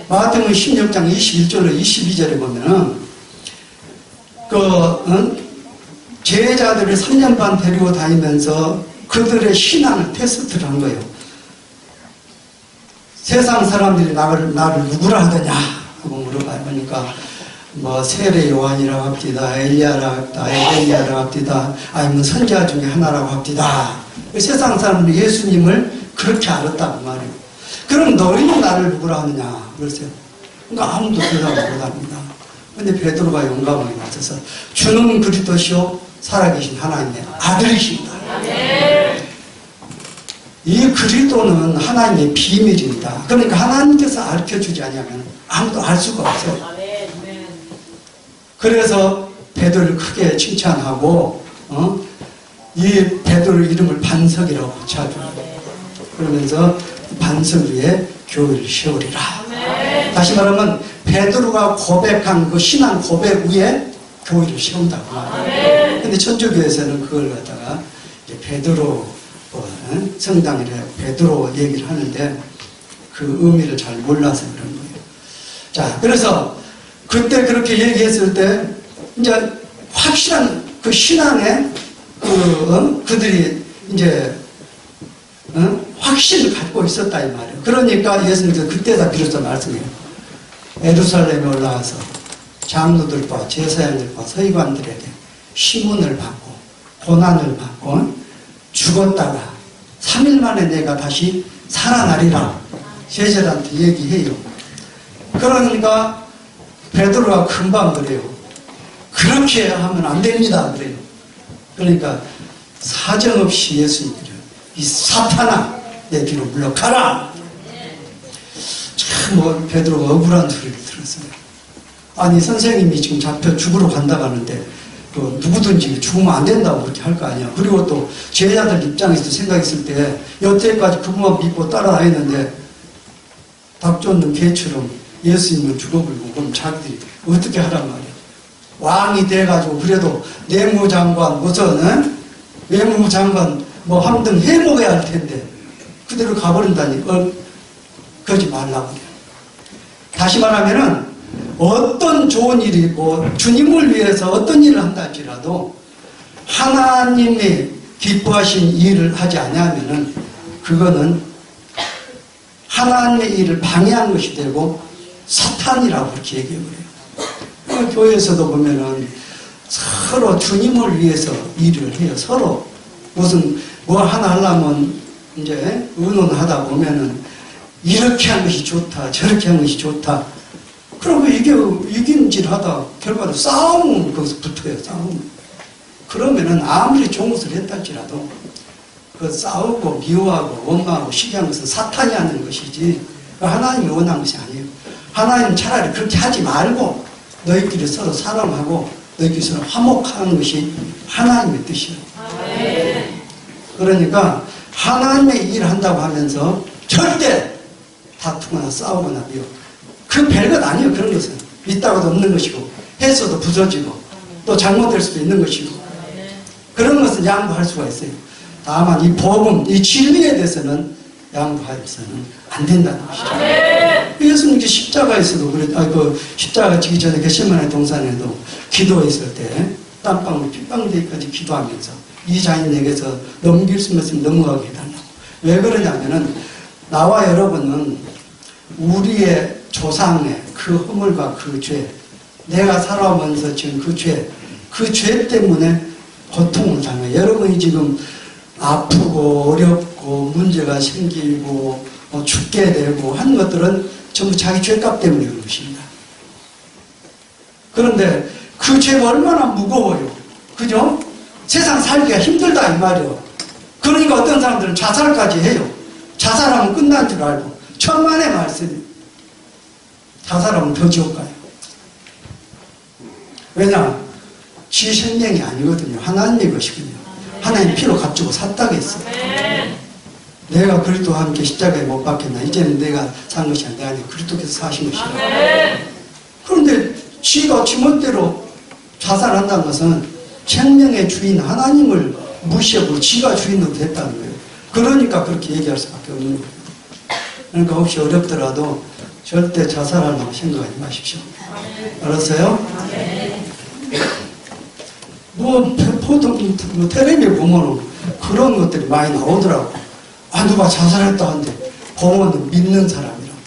[SPEAKER 6] 마태복음 16장 21절로 22절에 보면은 제자들을 3년 반 데리고 다니면서 그들의 신앙을 테스트를 한 거예요. 세상 사람들이 나를 누구라 하더냐 하고 물어보니까 뭐 세례 요한이라고 합디다, 엘리야라고 합디다, 에벨리야라고 합디다, 아니면 선지자 중에 하나라고 합디다. 세상 사람들이 예수님을 그렇게 알았다고 말이에요. 그럼 너희는 나를 누구라 하느냐 그러세요. 그러니까 아무도 대답을 못합니다. 근데 베드로가 용감하게 나서서 주는 그리스도시요 살아계신 하나님의 아들이십니다. 이 그리스도는 하나님의 비밀입니다. 그러니까 하나님께서 알려주지 않으면 아무도 알 수가 없어요. 그래서 베드로를 크게 칭찬하고 이 베드로 이름을 반석이라고 붙여줘요. 그러면서 반석 위에 교회를 세우리라. 다시 말하면 베드로가 고백한 그 신앙 고백 위에 교회를 세운다고 말해요. 근데 천주교에서는 그걸 갖다가 베드로 성당이래 베드로 얘기를 하는데 그 의미를 잘 몰라서 그런 거예요. 자, 그래서 그때 그렇게 얘기했을 때 이제 확실한 그 신앙에 그들이 이제 확신을 갖고 있었다 이 말이에요. 그러니까 예수님께서 그때다 비로소 말씀해요. 예루살렘에 올라와서 장로들과 제사장들과 서기관들에게 시문을 받고 고난을 받고 죽었다가 3일 만에 내가 다시 살아나리라 제자들한테 얘기해요. 그러니까 베드로가 금방 그래요. 그렇게 하면 안 됩니다 그래요. 그러니까 사정없이 예수님께서 이 사탄아 내 뒤로 물러가라. 참 베드로가 억울한 소리를 들었어요. 아니 선생님이 지금 잡혀 죽으러 간다고 하는데 누구든지 죽으면 안 된다고 그렇게 할 거 아니야. 그리고 또 제자들 입장에서 생각했을 때 여태까지 그분만 믿고 따라다녔는데 닭 쫓는 개처럼 예수님을 죽어버리고 그럼 자기들이 어떻게 하란 말이야. 왕이 돼가지고 그래도 내무장관 무슨 외무장관 뭐 한등 해먹어야 할 텐데 그대로 가버린다니 그러지 말라고. 다시 말하면은 어떤 좋은 일이 있고 주님을 위해서 어떤 일을 한다 할지라도 하나님이 기뻐하신 일을 하지 않으면은 그거는 하나님의 일을 방해한 것이 되고 사탄이라고 그렇게 얘기해버려요. 교회에서도 보면은 서로 주님을 위해서 일을 해요. 서로 무슨 뭐 하나 하려면 이제 의논하다 보면은 이렇게 하는 것이 좋다 저렇게 하는 것이 좋다. 그리고 이게 이김질하다 결과로 싸움은 거기서 붙어요. 싸움. 그러면은 아무리 좋은 것을 했다 할지라도 그 싸우고 미워하고 원망하고 시기한 것은 사탄이 하는 것이지 하나님이 원하는 것이 아니에요. 하나님은 차라리 그렇게 하지 말고 너희끼리 서로 사랑하고 너희끼리 서로 화목하는 것이 하나님의 뜻이에요. 그러니까 하나님의 일을 한다고 하면서 절대 다투거나 싸우거나 미워. 그 별것 아니에요. 그런 것은 있다가도 없는 것이고 했어도 부서지고 또 잘못될 수도 있는 것이고 그런 것은 양보할 수가 있어요. 다만 이 복음, 이 진리에 대해서는 양보해서는 안 된다는 것이죠. 예수님께 십자가에서도 그래, 십자가 지기 전에 겟세마네 동산에도 기도했을 때 땀방울 핏방울까지 기도하면서 이 자인에게서 넘길 수 있으면 넘어가게 해달라고. 왜 그러냐면은 나와 여러분은 우리의 조상의 그 허물과 그 죄, 내가 살아오면서 지금 그 죄 때문에 고통을 당해요. 여러분이 지금 아프고 어렵고 문제가 생기고 죽게 되고 한 것들은 전부 자기 죄값 때문에 그런 것입니다. 그런데 그 죄가 얼마나 무거워요. 그죠? 세상 살기가 힘들다 이 말이에요. 그러니까 어떤 사람들은 자살까지 해요. 자살하면 끝난 줄 알고. 천만의 말씀이에요. 자살하면 더 지옥 가요. 왜냐? 지 생명이 아니거든요. 하나님의 것이거든요. 하나님 피로 값주고 샀다고 했어요. 내가 그리스도와 함께 십자가에 못 박혔나. 이제는 내가 산 것이 아니라 그리스도께서 사신 것이다. 그런데 지가 지멋대로 자살한다는 것은 생명의 주인 하나님을 무시하고 지가 주인으로 됐다는 거예요. 그러니까 그렇게 얘기할 수밖에 없는 거예요. 그러니까 혹시 어렵더라도 절대 자살하려고 생각하지 마십시오. 알았어요? 보통 텔레비에 보면 그런 것들이 많이 나오더라고. 누가 자살했다 하는데 보면 믿는 사람이라고.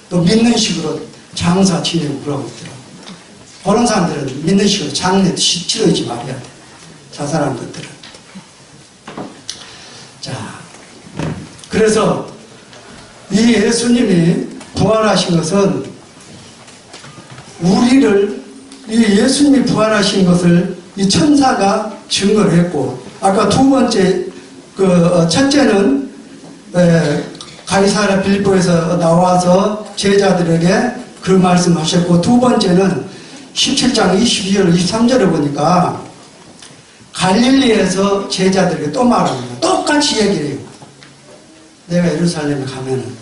[SPEAKER 6] 또 믿는 식으로 장사 지내고 그러고 있더라고. 그런 사람들은 믿는 식으로 장례도 치러지 말아야 돼. 자살한 것들은. 자, 그래서 이 예수님이 부활하신 것은 우리를, 이 예수님이 부활하신 것을 이 천사가 증거를 했고, 아까 두 번째, 첫째는 가이사랴 빌립보에서 나와서 제자들에게 그 말씀하셨고, 두 번째는 17장 22절 23절에 보니까 갈릴리에서 제자들에게 또 말합니다. 똑같이 얘기를 해요. 내가 예루살렘에 가면은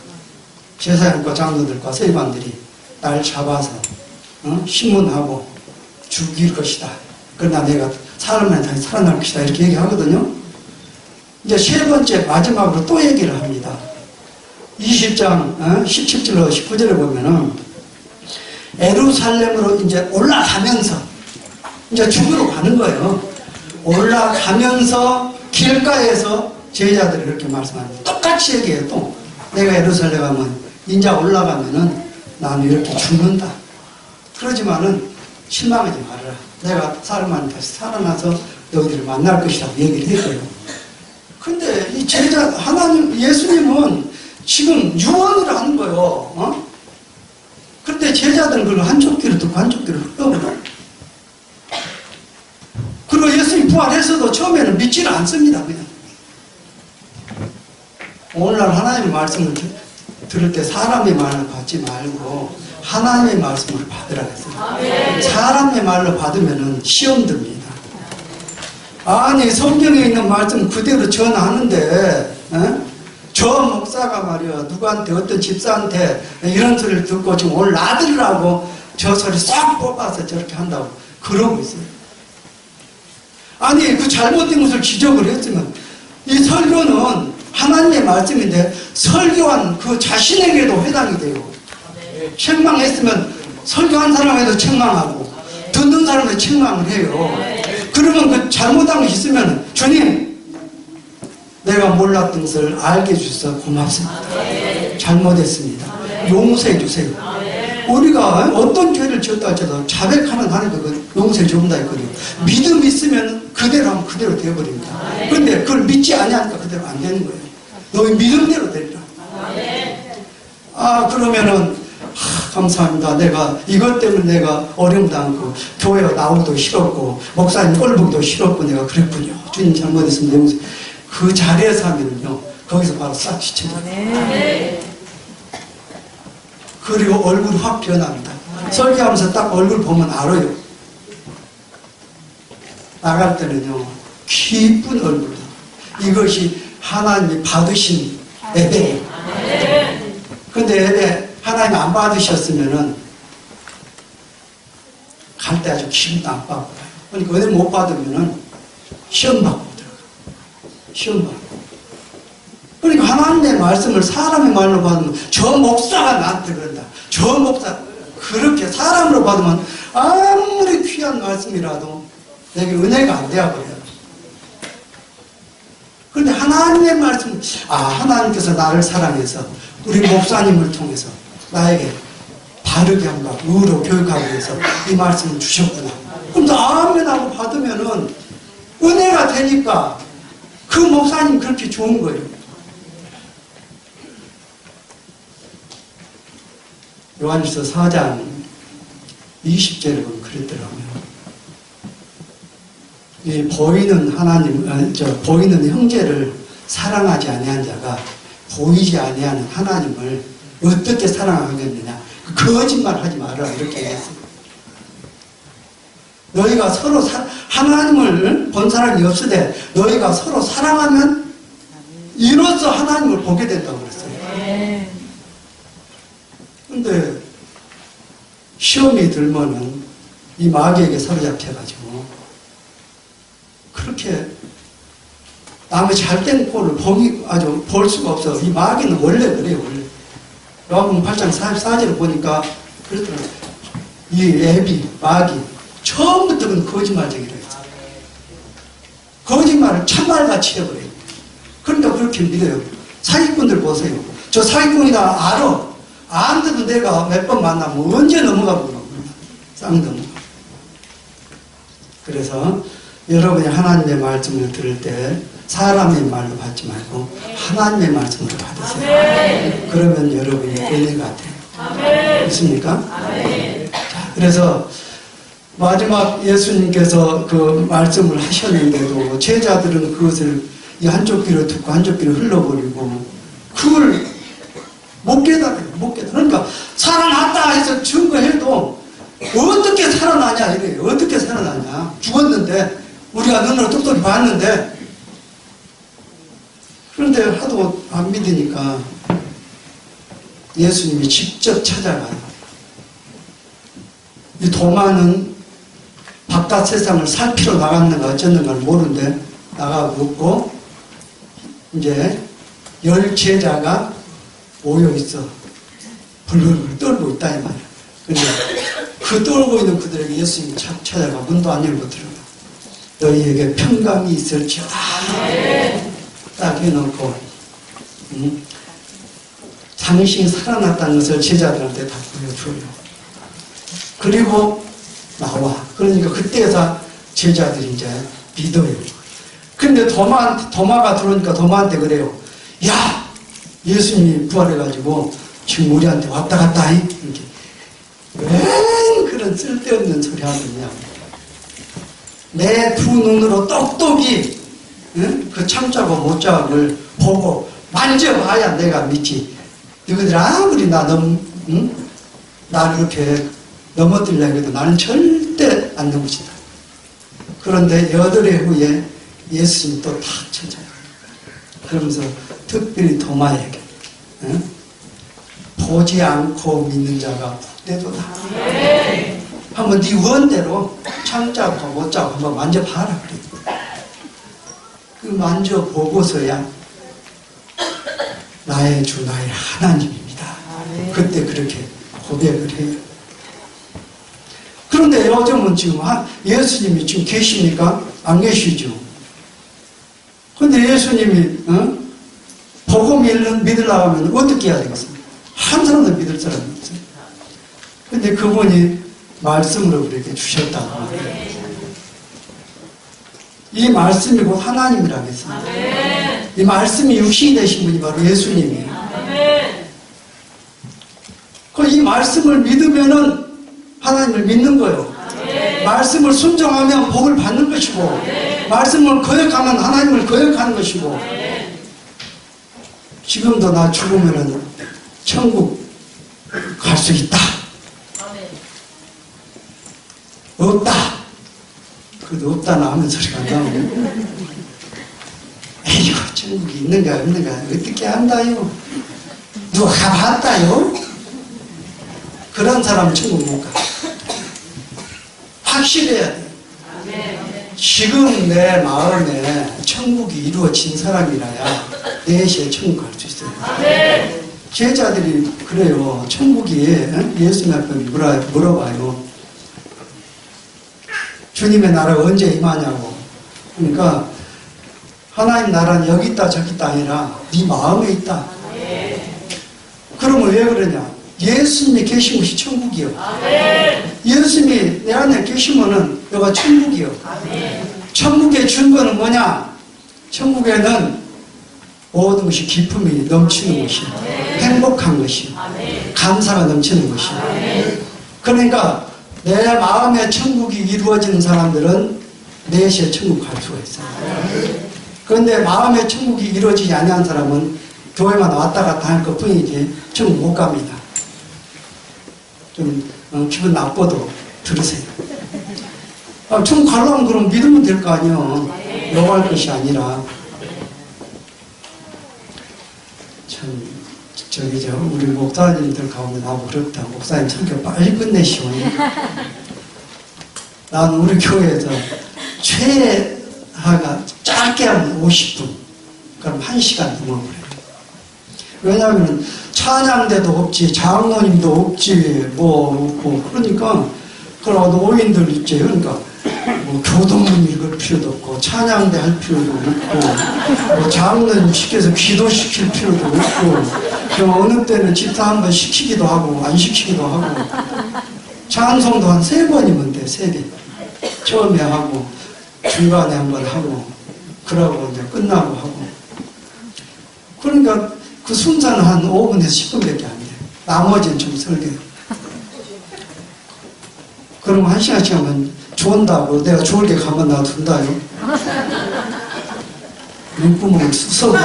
[SPEAKER 6] 제사장과 장로들과 서기관들이 날 잡아서 신문하고 죽일 것이다. 그러나 내가 사람만에 다시 살아날 것이다. 이렇게 얘기하거든요. 이제 세 번째 마지막으로 또 얘기를 합니다. 20장 17절로 19절에 보면은 예루살렘으로 이제 올라가면서 이제 죽으러 가는 거예요. 올라가면서 길가에서 제자들이 이렇게 말씀합니다. 똑같이 얘기해요. 또 내가 예루살렘 가면 이제 올라가면은 나는 이렇게 죽는다. 그러지만은 실망하지 말아라. 내가 사람한테 다시 살아나서 너희들을 만날 것이라고 얘기를 했어요. 근데 이 제자 하나님 예수님은 지금 유언을 하는 거예요. 그런데 제자들은 그걸 한쪽 귀로 듣고 한쪽 귀로 흘러버려요. 그리고 예수님 부활해서도 처음에는 믿지를 않습니다. 그냥 오늘날 하나님의 말씀을 들을 때 사람의 말을 받지 말고 하나님의 말씀을 받으라 했어요. 사람의 말로 받으면 시험 듭니다. 아니 성경에 있는 말씀 그대로 전하는데 저 목사가 말이야 누구한테 어떤 집사한테 이런 소리를 듣고 지금 오늘 나들으라고 저 소리 싹 뽑아서 저렇게 한다고 그러고 있어요. 아니 그 잘못된 것을 지적을 했으면 이 설교는 하나님의 말씀인데 설교한 그 자신에게도 해당이 돼요. 책망했으면 설교한 사람에도 책망하고 듣는 사람에도 책망을 해요. 그러면 그 잘못한 것이 있으면 주님 내가 몰랐던 것을 알게 해주셔서 고맙습니다. 잘못했습니다. 용서해 주세요. 우리가 어떤 죄를 지었다 할지라도 자백하는 하나님은 용서해 준다 했거든요. 믿음이 있으면 그대로 하면 그대로 되어버립니다. 그런데 그걸 믿지 아니하니까 그대로 안 되는 거예요. 너희 믿음대로 되리라. 그러면은 감사합니다. 내가 이것 때문에 내가 어려움도 않고 교회 나오기도 싫었고 목사님 꼴 보기도 싫었고 내가 그랬군요. 주님 잘못했습니다. 용서. 그 자리에서 하면은요 거기서 바로 싹 지쳐져요. 그리고 얼굴이 확 변합니다. 설교하면서 딱 얼굴 보면 알아요. 나갈 때는요 기쁜 얼굴. 이것이 하나님이 받으신 예배예요. 근데 예배 하나님 안 받으셨으면은 갈 때 아주 기분 나빠요. 그러니까 은혜 못 받으면은 시험 받고 들어가. 시험 받고. 그러니까 하나님의 말씀을 사람의 말로 받으면 저 목사가 나한테 그런다. 저 목사 그렇게 사람으로 받으면 아무리 귀한 말씀이라도 내게 은혜가 안 되어버려요. 그런데 하나님의 말씀, 하나님께서 나를 사랑해서 우리 목사님을 통해서 나에게 바르게 함과 의로 교육하기 위해서 이 말씀을 주셨구나. 그럼 또 아멘하고 받으면은 은혜가 되니까 그 목사님 그렇게 좋은 거예요. 요한일서 4장 20절에 보면 그랬더라고요. 이 보이는 하나님, 보이는 형제를 사랑하지 아니한 자가 보이지 아니하는 하나님을 어떻게 사랑하겠느냐. 거짓말 하지 마라. 이렇게 얘기했어요. 너희가 서로 하나님을 본 사람이 없으되 너희가 서로 사랑하면 이로써 하나님을 보게 된다고 그랬어요. 근데 시험이 들면은 이 마귀에게 사로잡혀가지고 그렇게 남의 잘된 꼴을 아주 볼 수가 없어. 이 마귀는 원래 그래요, 원래. 요한복음 8장 44절을 보니까 그렇더라고요. 이 애비, 마귀, 처음부터는 거짓말쟁이라 했어요. 거짓말을 참말같이 해버려요. 그러니까 그렇게 믿어요. 사기꾼들 보세요. 저 사기꾼이다 알아. 안돼도 내가 몇 번 만나면 언제 넘어가고 쌍넘어가. 그래서 여러분이 하나님의 말씀을 들을 때 사람의 말로 받지 말고 하나님의 말씀으로 받으세요. 그러면 여러분이 은혜가 돼요. 있습니까? 자, 그래서 마지막 예수님께서 그 말씀을 하셨는데도 제자들은 그것을 이 한쪽 귀로 듣고 한쪽 귀로 흘러버리고 그걸 못 깨달아요. 못 깨달아요. 그러니까 살아났다 해서 증거해도 어떻게 살아나냐 이래요. 어떻게 살아나냐. 죽었는데 우리가 눈으로 똑똑히 봤는데 그런데 하도 안 믿으니까 예수님이 직접 찾아가요. 이 도마는 바깥 세상을 살피러 나갔는가 어쨌는가 모르는데 나가고 없고 이제 10 제자가 모여 있어. 불글불글 떨고 있다 이 말이야. 근데 그 떨고 있는 그들에게 예수님이 찾아가 문도 안 열고 들어가. 너희에게 평강이 있을지어다. 딱 해놓고 당신이 살아났다는 것을 제자들한테 다 보여줘요. 그리고 나와. 그러니까 그때서 제자들이 이제 믿어요. 근데 도마가 들어오니까 도마한테 그래요. 야! 예수님이 부활해가지고 지금 우리한테 왔다 갔다 해? 이렇게. 왜 그런 쓸데없는 소리 하느냐. 내 두 눈으로 똑똑히 그 참자고 못자고를 보고 만져봐야 내가 믿지. 너희들 아무리 나를 이렇게 넘어뜨리려고 해도 나는 절대 안 넘어진다. 그런데 8회 후에 예수님이 또 탁 찾아요. 그러면서 특별히 도마에게 보지 않고 믿는 자가 복되도다. 한번 네 원대로 참자고 못자고 한번 만져봐라. 그 만져보고서야 나의 주 나의 하나님입니다. 그때 그렇게 고백을 해요. 그런데 요즘은 지금 예수님이 지금 계십니까? 안 계시죠? 근데 예수님이 복음 믿으려고 하면 어떻게 해야 되겠습니까? 한 사람도 믿을 사람이 없어요. 근데 그분이 말씀으로 그렇게 주셨다고 말해요. 이 말씀이 곧 하나님이라고 했습니다. 이 말씀이 육신이 되신 분이 바로 예수님이에요. 이 말씀을 믿으면은 하나님을 믿는 거예요. 말씀을 순종하면 복을 받는 것이고 말씀을 거역하면 하나님을 거역하는 것이고 지금도 나 죽으면은 천국 갈 수 있다. 없다. 그래도 없다나 하면 소리가 안 나오네. 에이구, 천국이 있는가 없는가 어떻게 안다요? 누가 가봤다요? 그런 사람은 천국 못 가. 확실해야 돼. 지금 내 마음에 천국이 이루어진 사람이라야 내시에 천국 갈 수 있어요. 제자들이 그래요. 천국이 예수님 앞에 물어봐요. 주님의 나라가 언제 임하냐고. 그러니까 하나님 나라는 여기 있다 저기 있다 아니라 네 마음에 있다. 그러면 왜 그러냐. 예수님이 계신 곳이 천국이요. 예수님이 내 안에 계시면은 여기가 천국이요. 천국의 증거는 뭐냐. 천국에는 모든 것이 기쁨이 넘치는 것이 행복한 것이 감사가 넘치는 것이. 그러니까 내 마음에 천국이 이루어지는 사람들은 내시에 천국 갈 수가 있어요. 그런데 마음에 천국이 이루어지지 않는 사람은 교회만 왔다 갔다 할 것 뿐이지 천국 못 갑니다. 좀 기분 나빠도 들으세요. 천국 가려면 그럼 믿으면 될 거 아니에요. 요구할 것이 아니라. 참 우리 목사님들 가운데 나보고 그렇다. 목사님 성격 빨리 끝내시오. 난 우리 교회에서 최하가 짧게 하면 50분. 그럼 1시간 동안 그래요. 왜냐하면 찬양대도 없지, 장로님도 없지, 뭐 없고 그러니까 그러고 노인들 있지. 그러니까 뭐 교동문 읽을 필요도 없고 찬양대 할 필요도 없고 뭐 장로님 시켜서 기도시킬 필요도 없고 어느 때는 집사 한번 시키기도 하고 안 시키기도 하고 찬송도 한 3번이면 돼. 3개 처음에 하고 중간에 한번 하고 그러고 이제 끝나고 하고. 그러니까 그 순서는 한 5분에서 10분밖에 안 돼요. 나머지는 좀 설계요. 그럼 1시간씩 하면 좋은다고 내가 좋을게 가면 놔둔다요. 눈구멍을 쑤서보네.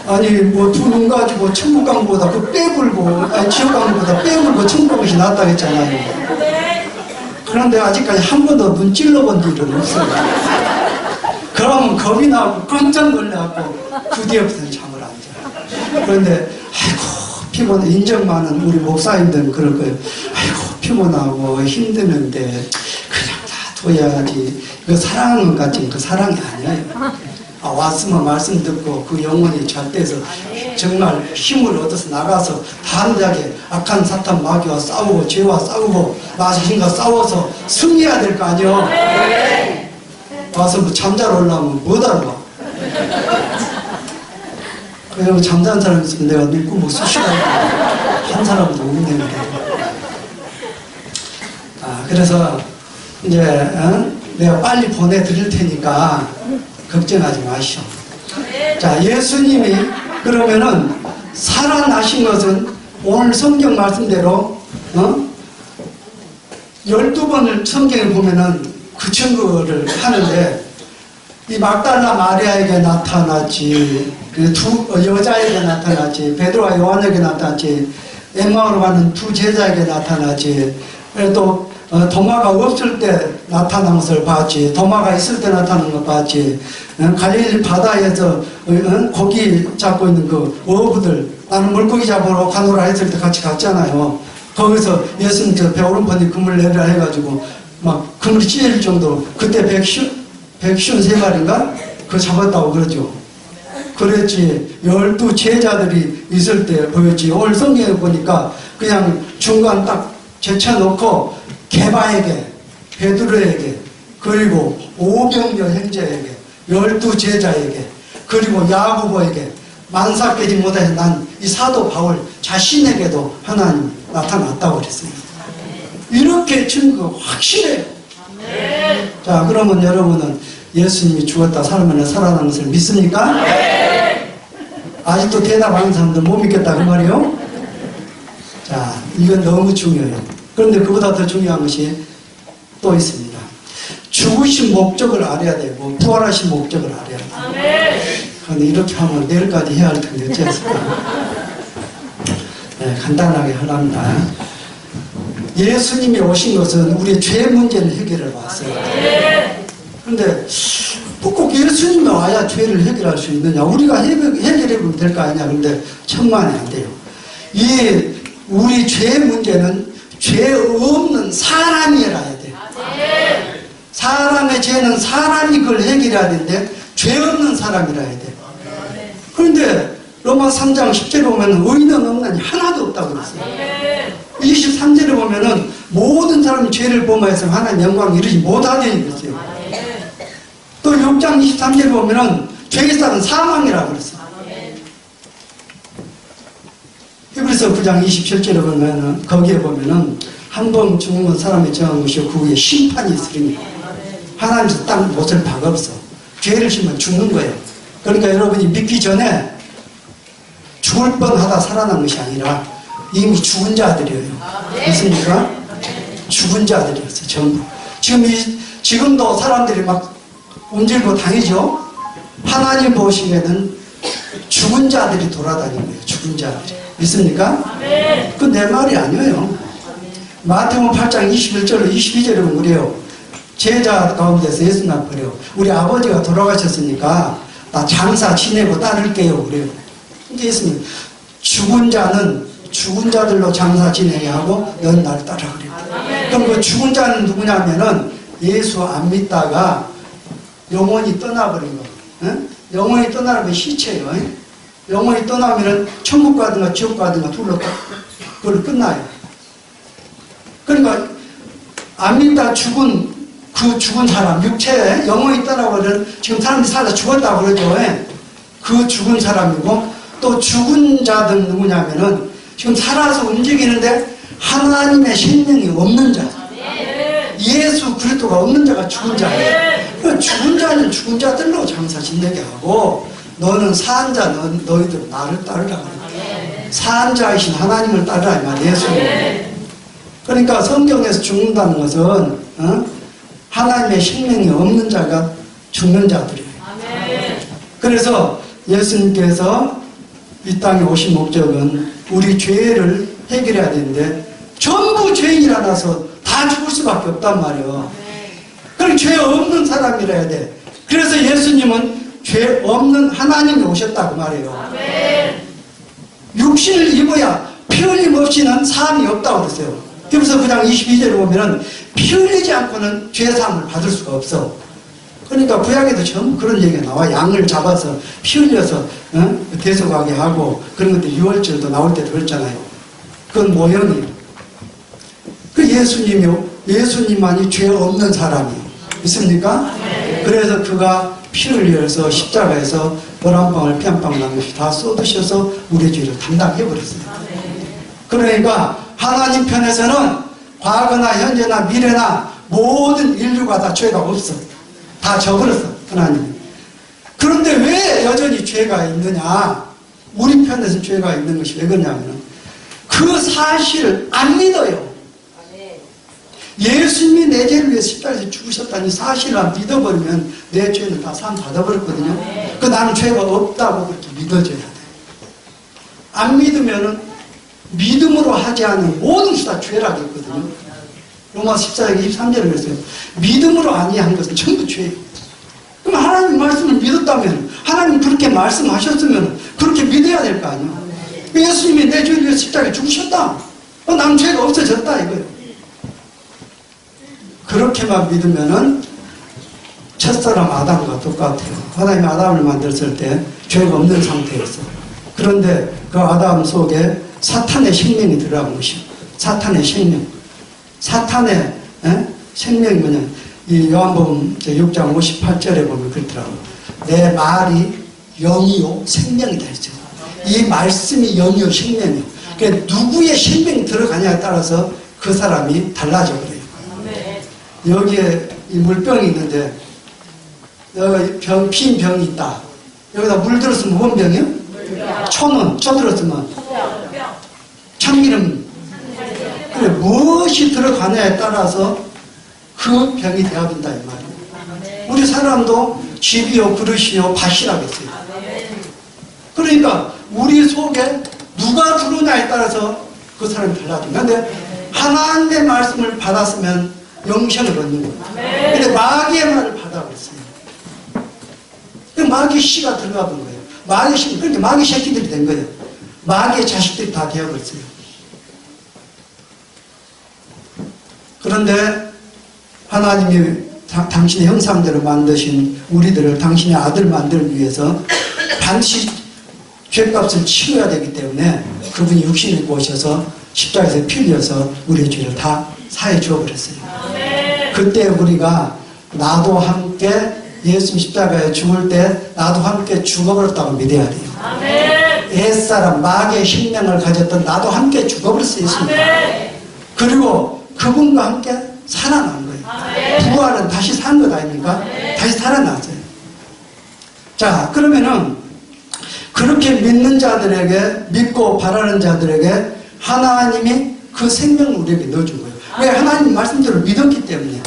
[SPEAKER 6] 아니 뭐 두 눈 가지고 천국 간 거보다 그 빼불고 지옥 간 거보다 빼불고 천국 것이 낫다고 했잖아요. 그런데 아직까지 한 번도 눈 찔러본 일은 없어요. 그러면 겁이 나고 깜짝 놀라고 그 뒤에부터는 잠을 안 자요. 그런데 아이고 피곤해. 인정 많은 우리 목사님들은 그럴 거예요. 아이고 피곤하고 힘드는데 그냥 놔둬야지. 이거 사랑하는 것 같지만 그 사랑이 아니에요. 왔으면 말씀 듣고 그 영혼이 잘 돼서 정말 힘을 얻어서 나가서 단단하게 악한 사탄 마귀와 싸우고 죄와 싸우고 나 자신과 싸워서 승리해야 될 거 아니요. 와서 뭐 잠자러 오려면 못하러 와. 그래서 잠자는 사람이 있으면 내가 눈구멍 쑤시라고 한 사람도 없네요. 그래서 이제 내가 빨리 보내드릴 테니까 걱정하지 마시오. 자, 예수님이 그러면은 살아나신 것은 오늘 성경 말씀대로 12번을 성경에 보면은 그 증거를 하는데 이 막달라 마리아에게 나타났지, 그 두 여자에게 나타났지, 베드로와 요한에게 나타났지, 엠마오로 가는 두 제자에게 나타났지, 또 도마가 없을 때 나타난 것을 봤지, 도마가 있을 때 나타난 걸 봤지, 갈릴리 바다에서 고기 잡고 있는 그 어부들, 나는 물고기 잡으러 가노라 했을 때 같이 갔잖아요. 거기서 예수님 저 배오른번이 그물 내리라 해가지고 막 그물이 찢어질 정도로 그때 153마리인가? 그거 잡았다고 그러죠. 그랬지. 12 제자들이 있을 때 보였지. 오늘 성경에 보니까 그냥 중간 딱 제쳐놓고 게바에게, 베드로에게, 그리고 오병여 형제에게, 12 제자에게, 그리고 야고보에게 만사 깨지 못해서 난 이 사도 바울 자신에게도 하나님 나타났다고 그랬어요. 이렇게 증거 확실해요. 자, 그러면 여러분은 예수님이 죽었다 살아나면 살아난 것을 믿습니까? 아직도 대답하는 사람들 못 믿겠다 그 말이에요. 자, 이건 너무 중요해요. 그런데 그보다 더 중요한 것이 또 있습니다. 죽으신 목적을 알아야 되고 부활하신 목적을 알아야 돼요. 그런데 이렇게 하면 내일까지 해야 할 텐데 어쩌겠습니까? 네, 간단하게 하랍니다. 예수님이 오신 것은 우리의 죄 문제를 해결해 왔어요. 그런데 꼭 예수님이 와야 죄를 해결할 수 있느냐? 우리가 해결해 보면 될 거 아니냐? 그런데 천만에 안 돼요. 이 우리 죄 문제는 죄 없는 사람이 해야 돼요. 사람의 죄는 사람이 그걸 해결해야 되는데 죄 없는 사람이라 해야 돼요. 그런데 로마 3장 10절에 보면 의인은 없나니 하나도 없다고 그랬어요. 23절에 보면은 모든 사람이 죄를 범하여서 하나님 영광 이루지 못하더니 그랬어요. 또 6장 23절에 보면은 죄의 싹은 사망이라고 그랬어요. 히브리서 9장 27절에 보면은 거기에 보면은 한 번 죽은 사람이 정한 것이요 그 위에 심판이 있으리니 하나님께서 땅 못을 바가 없어. 죄를 지면 죽는 거예요. 그러니까 여러분이 믿기 전에 죽을 뻔하다 살아난 것이 아니라 이미 죽은 자들이에요. 믿습니까? 죽은 자들이었어요. 전부. 지금도 사람들이 막 움직이고 다니죠. 하나님 보시기에는 죽은 자들이 돌아다니는 거예요. 죽은 자들이. 믿습니까? 그건 내 말이 아니에요. 마태복음 8장 21절로 22절에 보면 그래요. 제자 가운데서 예수님 앞으로 우리 아버지가 돌아가셨으니까 나 장사 지내고 따를게요. 그래요. 근데 예수님 죽은 자는 죽은 자들로 장사 지내야 하고 넌 날 따라 그래요. 그럼 그 죽은 자는 누구냐면은 예수 안 믿다가 영혼이 떠나버린 거. 응? 영혼이 떠나는 건 시체예요. 응? 영혼이 떠나면은 천국 가든가 지옥 가든가 둘로 그걸로 끝나요. 그러니까 안 믿다 죽은 그 죽은 사람 육체에 영혼이 떠나버리는 지금 사람들이 살다 죽었다고 그러죠. 그 죽은 사람이고 또 죽은 자들은 누구냐면은 지금 살아서 움직이는데 하나님의 생명이 없는 자. 예수 그리스도가 없는 자가 죽은 자예요. 그 죽은 자는 죽은 자들로 장사 지내게 하고 너는 산 자 너희들 나를 따르라. 산 자이신 하나님을 따르라 이 말이에요. 예수님. 그러니까 성경에서 죽는다는 것은 하나님의 생명이 없는 자가 죽는 자들이에요. 그래서 예수님께서 이 땅에 오신 목적은 우리 죄를 해결해야 되는데 전부 죄인이라 나서 다 죽을 수밖에 없단 말이에요. 그럼 죄 없는 사람이라 해야 돼. 그래서 예수님은 죄 없는 하나님이 오셨다고 말해요. 육신을 입어야 피 흘림 없이는 사함이 없다고 그랬어요. 그래서 그냥 22절에 보면은 피 흘리지 않고는 죄사함을 받을 수가 없어. 그러니까 구약에도 전부 그런 얘기가 나와. 양을 잡아서 피 흘려서 대속하게 하고 그런 것들 6월절도 나올 때도 그랬잖아요. 그건 모형이에요. 그 예수님만이 죄 없는 사람이에요. 있습니까? 그래서 그가 피를 흘려서 십자가에서 물 한 방울 피 한 방울 남겨서 다 쏟으셔서 우리의 죄를 담당해버렸어요. 그러니까 하나님 편에서는 과거나 현재나 미래나 모든 인류가 다 죄가 없어. 다 져버렸어 하나님. 그런데 왜 여전히 죄가 있느냐? 우리 편에서 죄가 있는 것이 왜 그러냐면 그 사실을 안 믿어요. 예수님이 내 죄를 위해 십자가에서 죽으셨다는 사실을 안 믿어버리면 내 죄는 다 사함 받아버렸거든요. 그 나는 죄가 없다고 그렇게 믿어줘야 돼. 안 믿으면은 믿음으로 하지 않은 모든 것이 다 죄라고 했거든요. 로마 14장 23절에 그랬어요. 믿음으로 아니한 것은 전부 죄예요. 그럼 하나님 말씀을 믿었다면 하나님 그렇게 말씀하셨으면 그렇게 믿어야 될 거 아니에요. 예수님이 내 죄를 위해 십자가에 죽으셨다. 나는 죄가 없어졌다 이거예요. 그렇게만 믿으면은 첫사람 아담과 똑같아요. 하나님이 아담을 만들었을 때 죄가 없는 상태였어. 그런데 그 아담 속에 사탄의 생명이 들어간 것이요. 사탄의 생명. 사탄의 생명이 뭐냐. 이 요한복음 6장 58절에 보면 그렇더라고요. 내 말이 영이요 생명이다 했죠. 이 말씀이 영이요 생명이요. 그러니까 누구의 생명이 들어가냐에 따라서 그 사람이 달라져 버려요. 여기에 이 물병이 있는데 여기 핀 병이 있다. 여기다 물 들었으면 뭔 병이요? 초는 초 들었으면 참기름. 그래 무엇이 들어가냐에 따라서 그 병이 되어진다 이 말이에요. 우리 사람도 집이요 그릇이요 밭이라겠어요. 그러니까 우리 속에 누가 들어오냐에 따라서 그 사람이 달라집니다. 그런데 하나님의 말씀을 받았으면 영생을 얻는 거예요. 근데 마귀의 말을 받아버렸어요. 그 마귀 씨가 들어가 본 거예요. 마귀 씨, 그러니까 마귀 새끼들이 된 거예요. 마귀의 자식들이 다 되어버렸어요. 그런데 하나님이 당신의 형상대로 만드신 우리들을 당신의 아들 만들기 위해서 반드시 죄값을 치러야 되기 때문에 그분이 육신을 입고 오셔서 십자가에서 피 흘려서 우리의 죄를 다 사해 주어버렸어요. 그때 우리가 나도 함께 예수님 십자가에 죽을 때 나도 함께 죽어버렸다고 믿어야 돼요. 옛사람 마귀의 생명을 가졌던 나도 함께 죽어버렸어요. 예수님. 그리고 그분과 함께 살아난 거예요. 부활은 다시 산 것 아닙니까? 다시 살아났어요. 자, 그러면은 그렇게 믿는 자들에게, 믿고 바라는 자들에게 하나님이 그 생명을 우리에게 넣어준 거예요. 왜? 하나님 말씀대로 믿었기 때문에.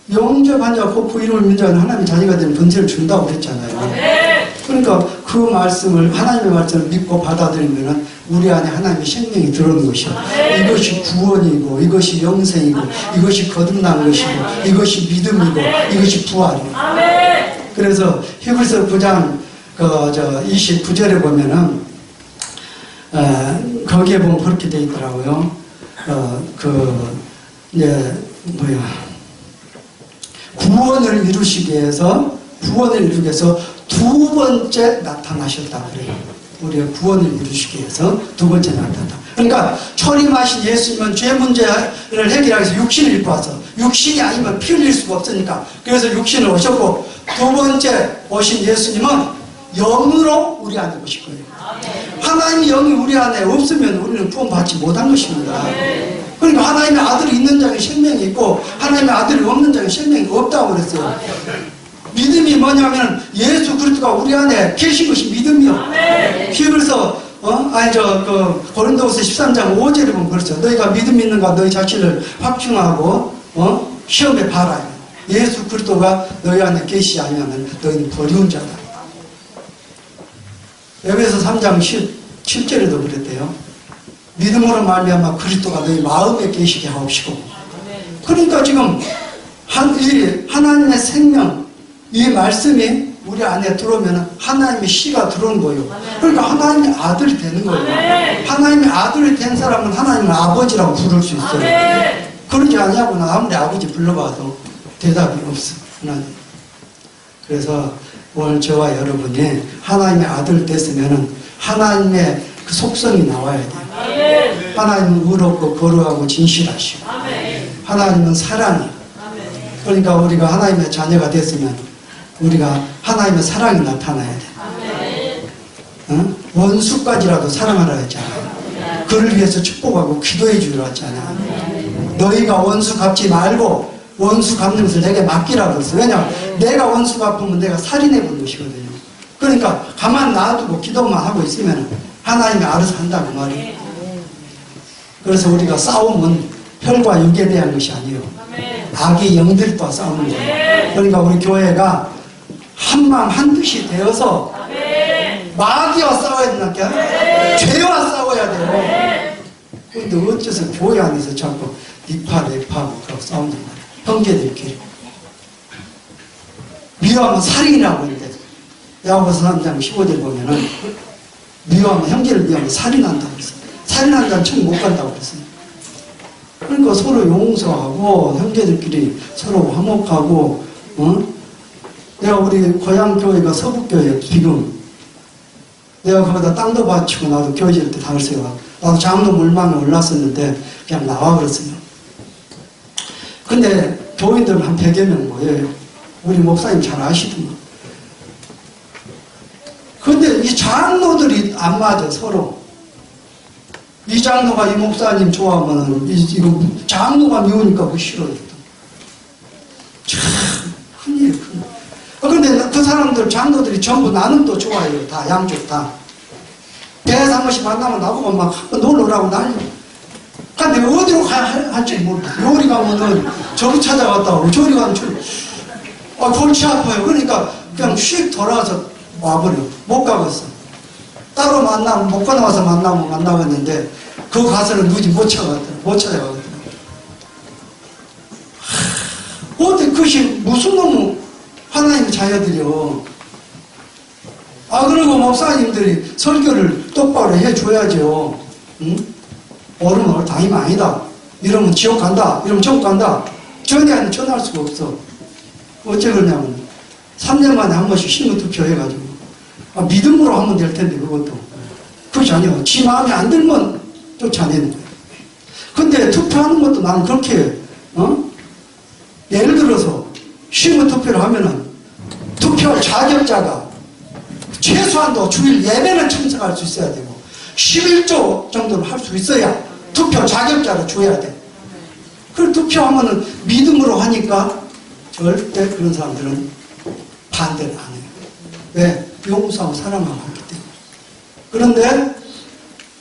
[SPEAKER 6] 영접한 자, 그 이름을 믿는 자는 하나님의 자녀가 되는 번제를 준다고 그랬잖아요. 그러니까 그 말씀을, 하나님의 말씀을 믿고 받아들이면 우리 안에 하나님의 생명이 들어오는 것이요. 이것이 구원이고, 이것이 영생이고, 이것이 거듭난 것이고, 이것이 믿음이고, 이것이 부활이고. 그래서 히브리서 9장 29절에 보면은 거기에 보면 그렇게 되어 있더라고요. 구원을 이루시기 위해서 두 번째 나타나셨다 그래요. 우리가 구원을 이루시기 위해서 두 번째 나타났다. 그러니까 초림하신 예수님은 죄 문제를 해결하기 위해서 육신을 입고 와서 육신이 아니면 피 흘릴 수가 없으니까 그래서 육신을 오셨고 두 번째 오신 예수님은 영으로 우리 안에 오실 거예요. 하나님의 영이 우리 안에 없으면 우리는 구원받지 못한 것입니다. 그러니까 하나님의 아들이 있는 자에게 생명이 있고 하나님의 아들이 없는 자에게 생명이 없다고 그랬어요. 믿음이 뭐냐면 예수 그리스도가 우리 안에 계신 것이 믿음이요. 히브리서 고린도후서 13장 5절에 보면 그렇죠. 너희가 믿음 있는가 너희 자신을 확증하고 시험에 봐라. 예수 그리스도가 너희 안에 계시지 아니하면 너희는 버리운 자다. 에베소 3장 17절에도 그랬대요. 믿음으로 말미암아 그리스도가 너희 마음에 계시게 하옵시고. 그러니까 지금 하나님의 생명 이 말씀이 우리 안에 들어오면 하나님의 씨가 들어오는 거예요. 그러니까 하나님의 아들이 되는 거예요. 하나님의 아들이 된 사람은 하나님을 아버지라고 부를 수 있어요. 그러지 않냐고나 아무리 아버지 불러봐도 대답이 없어. 하나님. 그래서 오늘 저와 여러분이 하나님의 아들 됐으면 하나님의 그 속성이 나와야 돼요. 하나님은 의롭고 거룩하고 진실하시고 하나님은 사랑이에요. 그러니까 우리가 하나님의 자녀가 됐으면 우리가 하나님의 사랑이 나타나야 돼. 원수까지라도 사랑하라 했잖아요. 그를 위해서 축복하고 기도해 주기로 했잖아요. 너희가 원수 갚지 말고 원수 갚는 것을 내게 맡기라고 그랬어요. 왜냐하면 내가 원수 갚으면 내가 살인해 본 것이거든요. 그러니까 가만 놔두고 기도만 하고 있으면 하나님이 알아서 한다고 말이에요. 그래서 우리가 싸움은 혈과 육에 대한 것이 아니에요. 악의 영들과 싸우는 거예요. 그러니까 우리 교회가 한마음 한뜻이 되어서 마귀와 싸워야 된다니까. 죄와 싸워야 돼요. 그런데 어째서 교회 안에서 자꾸 니파 내파하고 그렇게 싸운단 말이에요. 형제들끼리. 미워하면 살인이라고 하는데 야고보서 3장 15절 보면은 미워하면 형제를 미워하면 살인한다고 했어요. 살인한다면 천국 못 간다고 했어요. 그러니까 서로 용서하고 형제들끼리 서로 화목하고 내가 우리 고향 교회가 서북교회예요. 지금 내가 거기다 땅도 바치고 나도 교회 지을 때 당했어요. 나도 장로 물망에 올랐었는데 그냥 나와 그랬어요. 근데 교인들 한 100여 명 모여요. 우리 목사님 잘 아시더만. 근데 이 장로들이 안 맞아 서로. 이 장로가 이 목사님 좋아하면 이거 장로가 미우니까 그거 싫어요. 참 큰일 큰일. 그런데 그 사람들 장로들이 전부 나는 또 좋아해요. 다 양쪽 다. 배에서 한 번씩 만나면 나보고 막 놀러 오라고 난리. 근데 어디로 가야 할지 모르겠어. 요리 가면은 저기 찾아갔다 오고 저리 가면 저리. 골치 아파요. 그러니까 그냥 휙 돌아와서 와버려. 못 가겠어. 따로 만나면 못 가나와서 만나면 만나겠는데 그 가서는 누군지 못 찾아가거든. 어떻게 그것이 무슨 놈의 하나님의 자녀들이요. 그리고 목사님들이 설교를 똑바로 해줘야죠. 응? 옳으면 당이면 아니다. 이러면 지옥 간다. 이러면 천국 간다. 전에 전할 수가 없어. 어째 그러냐면 3년 만에 한 번씩 신문 투표해가지고 믿음으로 하면 될 텐데 그것도 그것이 아니야. 지 마음에 안 들면 쫓아내는 거야. 근데 투표하는 것도 나는 그렇게 예를 들어서 신문 투표를 하면은 투표 자격자가 최소한도 주일 예배는 참석할 수 있어야 되고 11조 정도는 할 수 있어야 투표 자격자를 줘야 돼. 그걸 투표하면은 믿음으로 하니까 절대 그런 사람들은 반대를 안 해요. 왜? 용서하고 사랑하고 하기 때문에. 그런데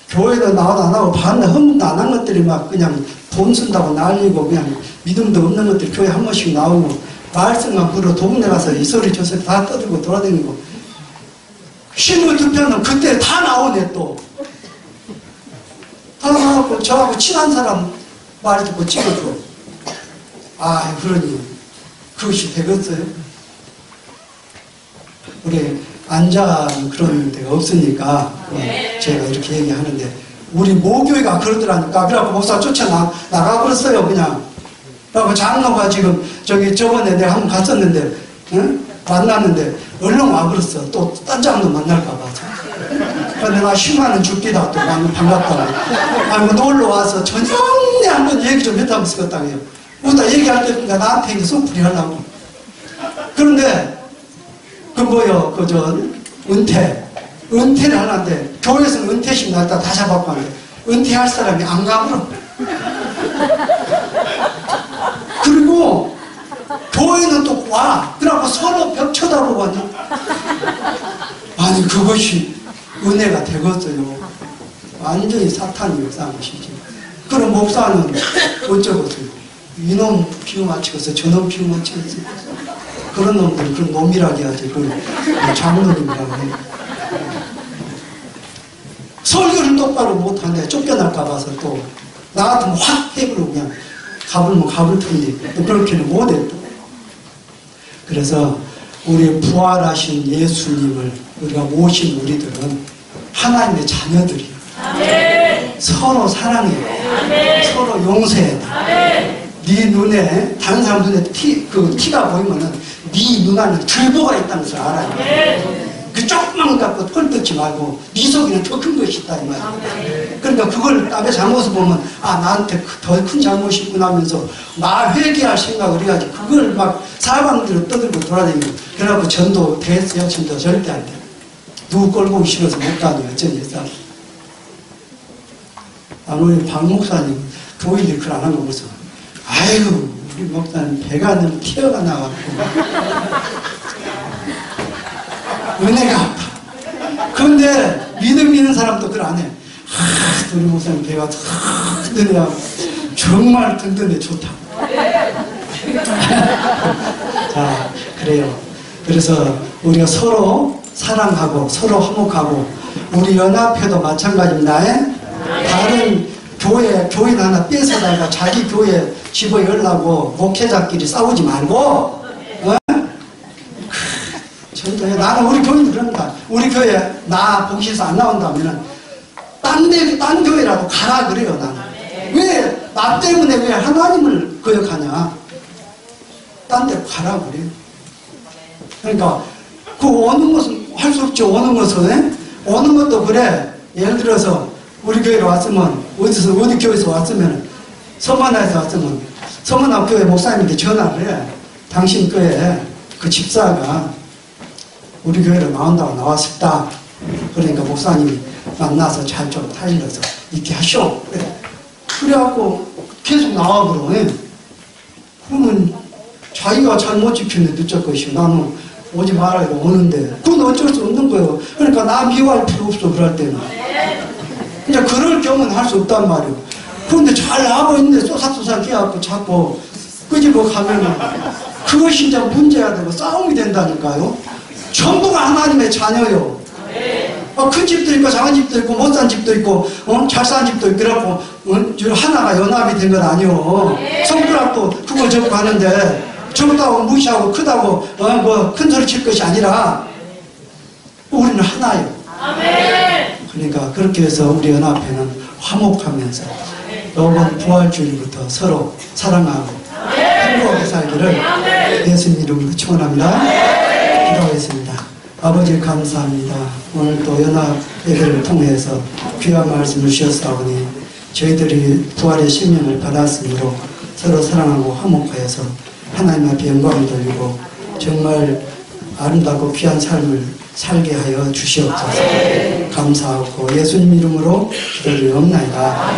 [SPEAKER 6] 교회도 나와도 안 하고 반대 헌금도 안 한 것들이 막 그냥 돈 쓴다고 날리고 그냥 믿음도 없는 것들이 교회 한 번씩 나오고 말씀만 부르러 동네 가서 이 소리 저 소리 다 떠들고 돌아다니고 신문 투표는 그때 다 나오네 또. 다 나와갖고 저하고 친한 사람 말 듣고 찍어줘. 그러니 그것이 되겠어요? 우리 앉아 그런 데가 없으니까 제가 이렇게 얘기하는데 우리 모교회가 그러더라니까. 그래갖고 목사 쫓아나가버렸어요 그냥. 그래갖고 장로가 지금 저번에 내가 한번 갔었는데 만났는데 얼른 와버렸어. 또 딴 장로 만날까봐. 그런데 나 10만원 줄기다 또 반갑다고. 놀러 와서 저녁에 한번 얘기 좀 했다고 쓰겠다고요. 우리가 얘기할 때 그러니까 나한테 속풀이 하려고. 그런데 은퇴를 하는데 교회에서는 은퇴식 나왔다 다 잡아갖고 하는데 은퇴할 사람이 안 가버려. 그리고 교회는 또 와. 그래갖고 서로 벽 쳐다보고 하니 아니 그것이 은혜가 되겠어요. 완전히 사탄이 역사한 것이지. 그럼 목사는 어쩌겠어요. 이놈 피우 맞추겠어 저놈 피우 맞추겠어. 그런 놈들은 그런 놈이라게 하지 그 장로님이라고 해. 설교를 똑바로 못하네. 쫓겨날까 봐서 또 나 같으면 확 해버리고 그냥 가불면 가불 텐데 또 그렇게는 못해 또. 그래서 우리 부활하신 예수님을 우리가 모신 우리들은 하나님의 자녀들이에요. 아멘. 서로 사랑해요. 서로 용서해야 돼. 네 눈에 다른 사람 눈에 티가 보이면은 네 눈 안에 들보가 있다는 것을 알아요. 그 조그만 거 갖고 펄뜯지 말고 네 속에는 더 큰 것이 있다 이 말이에요. 그러니까 그걸 남의 잘못을 보면 아 나한테 더 큰 잘못이 있구나 하면서 나 회개할 생각을 해야지. 그걸 막 사방으로 떠들고 돌아다니고 그래갖고 전도 됐어요. 전도 절대 안 돼요. 누구 꼴보기 싫어서 못 다녀요. 어쩌겠어. 우리 박 목사님 교인들이 그걸 안 한 거 보면서 아이고 우리 목사님 배가 너무 튀어가 나와갖고 은혜가 없다. 그런데 믿음 있는 사람도 그걸 안 해. 우리 목사님 배가 든든해. 정말 든든해 좋다. 자 그래요. 그래서 우리가 서로 사랑하고 서로 화목하고 우리 연합회도 마찬가지입니다. 다른 교인 하나 뺏어다가 자기 교회 집어열라고 목회자끼리 싸우지 말고 나는 우리 교인 그런다. 우리 교회 나 복시에서 안 나온다면은 딴 교회라도 가라 그래요. 나는 왜 나 때문에 왜 하나님을 거역하냐. 딴 데 가라 그래요. 그러니까 그 오는 것은 할 수 없죠. 오는 것은 오는 것도 그래. 예를 들어서 우리 교회로 왔으면 어디 교회에서 왔으면 서만화에서 왔으면 서만화 교회 목사님한테 전화를 해. 당신 교회 그 집사가 우리 교회로 나온다고 나왔었다. 그러니까 목사님이 만나서 잘 좀 타일러서 있게 하쇼. 그래. 그래갖고 계속 나와버려. 그러면 자기가 잘못 지켰는데 어쩔 것이고 나는 오지 말아요. 오는데 그건 어쩔 수 없는 거예요. 그러니까 나 미워할 필요 없어. 그럴 때는 이제 그럴 경우는 할 수 없단 말이에요. 그런데 잘 나가고 있는데 쏘삭쏘삭 해갖고 자꾸 끄집어 가면은 그것이 이제 문제가 되고 싸움이 된다니까요. 전부가 하나님의 자녀요. 큰 집도 있고 작은 집도 있고 못 산 집도 있고 잘 산 집도 있고 그래갖고 하나가 연합이 된 건 아니요. 손가락도 그걸 접고 하는데 적다고 무시하고 크다고 큰 소리 칠 것이 아니라 우리는 하나요. 그러니까 그렇게 해서 우리 연합회는 화목하면서 이번 부활주일부터 서로 사랑하고 행복하게 살기를 예수님 이름으로 축원합니다. 기도하겠습니다. 아버지 감사합니다. 오늘 또 연합 예배를 통해서 귀한 말씀을 주셨사오니 저희들이 부활의 신명을 받았으므로 서로 사랑하고 화목하여서 하나님 앞에 영광을 돌리고 정말 아름답고 귀한 삶을 살게 하여 주시옵소서. 감사하고 예수님 이름으로 기도드리옵나이다.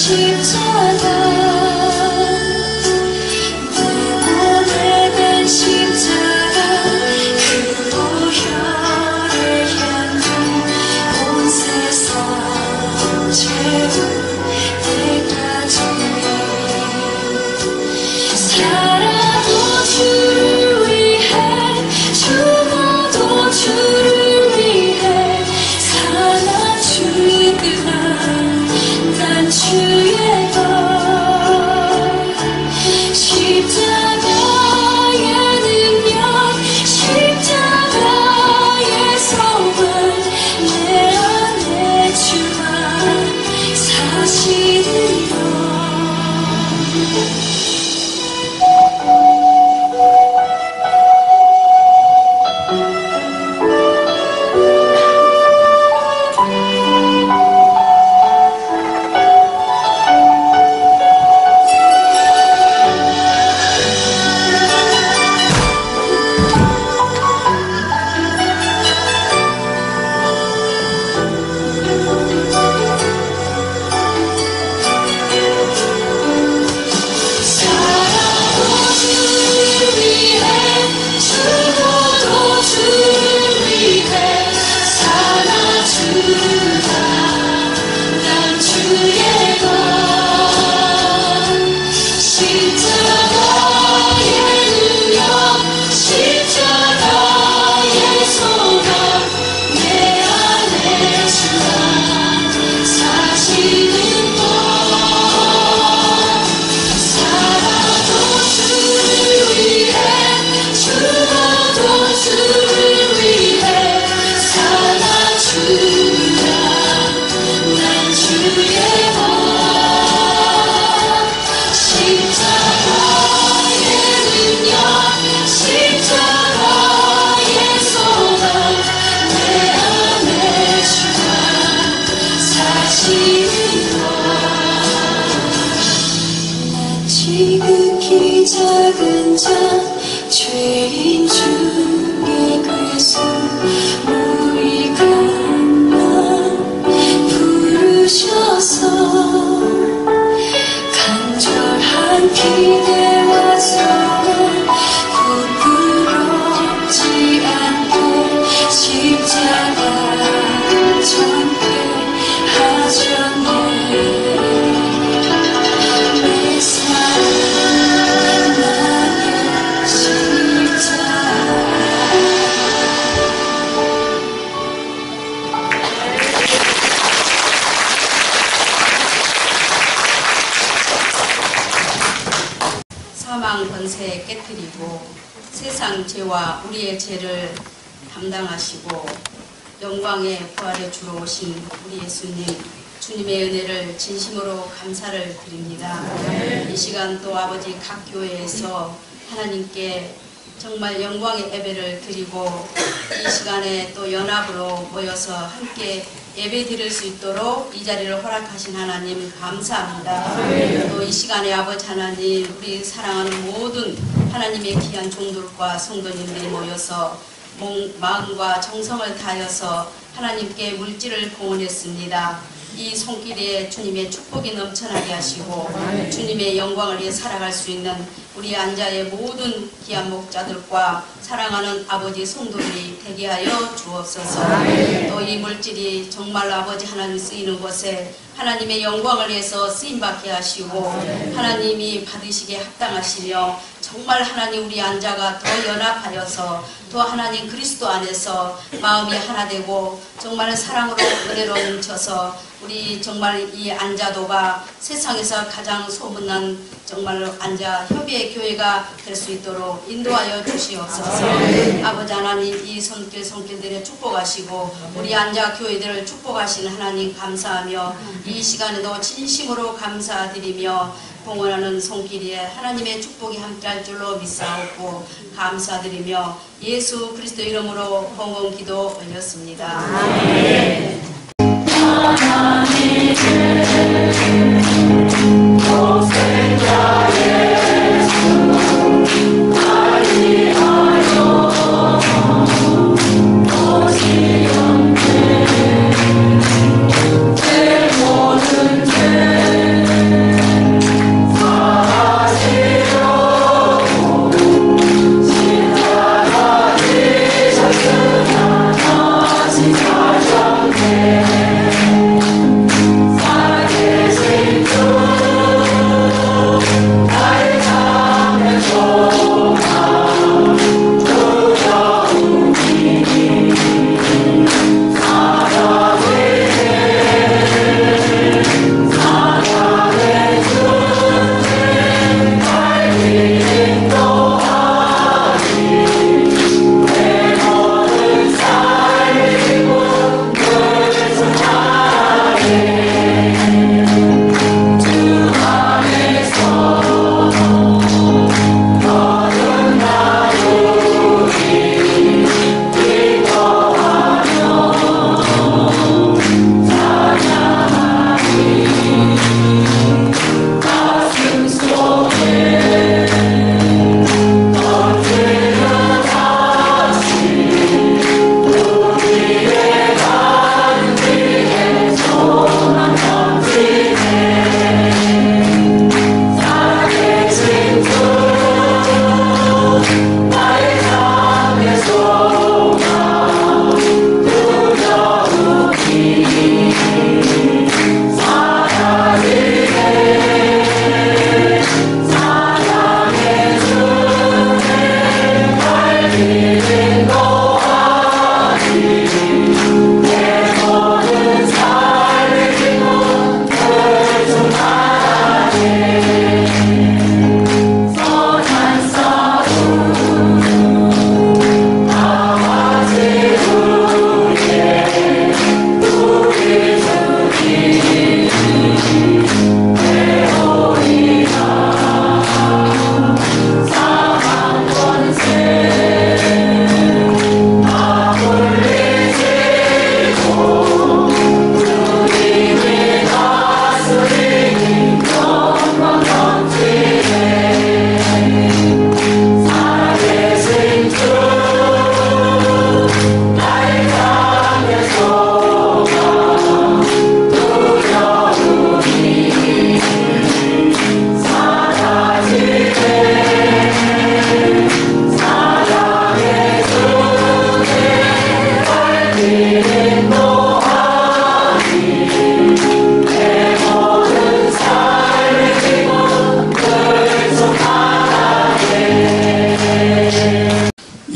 [SPEAKER 3] 십자가 내 몸에 된 십자가 그 보혈을 향해 온 세상 죄를 내가 살아도 주를 위해 죽어도 주를 위해 사나 주구나 난 주의 것 십자가의 능력 십자가의 소원 내 안에 주가 사시는 것 지극히 작은 자 죄인 중에 괴수 무익함만 부르셔서 간절한 기대와 소원 부끄럽지 않게 십자가 전폐하셨네
[SPEAKER 7] 사망 권세 깨뜨리고 세상 죄와 우리의 죄를 담당하시고 영광의 부활의 주로 오신 우리 예수님 주님의 은혜를 진심으로 감사를 드립니다. 이 시간 또 아버지 각 교회에서 하나님께 정말 영광의 예배를 드리고 이 시간에 또 연합으로 모여서 함께 예배 드릴 수 있도록 이 자리를 허락하신 하나님 감사합니다. 또 이 시간에 아버지 하나님 우리 사랑하는 모든 하나님의 귀한 종들과 성도님들이 모여서 마음과 정성을 다하여서 하나님께 물질을 공헌했습니다. 이 손길에 주님의 축복이 넘쳐나게 하시고 주님의 영광을 위해 살아갈 수 있는 우리 안자의 모든 귀한 목자들과 사랑하는 아버지 성도들이 되게 하여 주옵소서. 또 이 물질이 정말 아버지 하나님 쓰이는 곳에 하나님의 영광을 위해서 쓰임받게 하시고 하나님이 받으시기에 합당하시며 정말 하나님 우리 안자가 더 연합하여서 또 하나님 그리스도 안에서 마음이 하나 되고 정말 사랑으로 은혜로 뭉쳐서 우리 정말 이 안자도가 세상에서 가장 소문난 정말 안자 협의의 교회가 될 수 있도록 인도하여 주시옵소서. 아버지 하나님 이 손길들에 축복하시고 우리 안자 교회들을 축복하시는 하나님 감사하며 이 시간에도 진심으로 감사드리며 봉헌하는 손길에 하나님의 축복이 함께할 줄로 믿사옵고 감사드리며 예수 그리스도 이름으로 봉헌 기도 올렸습니다. 아멘.
[SPEAKER 3] 내 모든 죄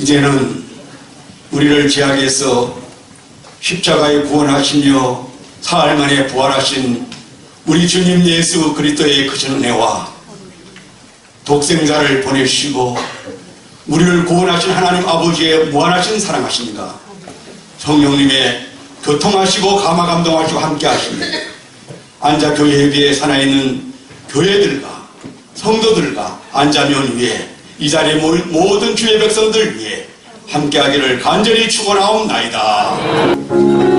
[SPEAKER 8] 이제는 우리를 죄악에서 십자가에 구원하시며 사흘 만에 부활하신 우리 주님 예수 그리스도의 크신 은혜와 독생자를 보내시고 우리를 구원하신 하나님 아버지의 무한하신 사랑하십니다. 성령님의 교통하시고 감화 감동하시고 함께 하시며 안자교회 예비에 살아있는 교회들과 성도들과 안자면 위에 이 자리에 모든 주의 백성들 위해 함께하기를 간절히 축원하옵나이다.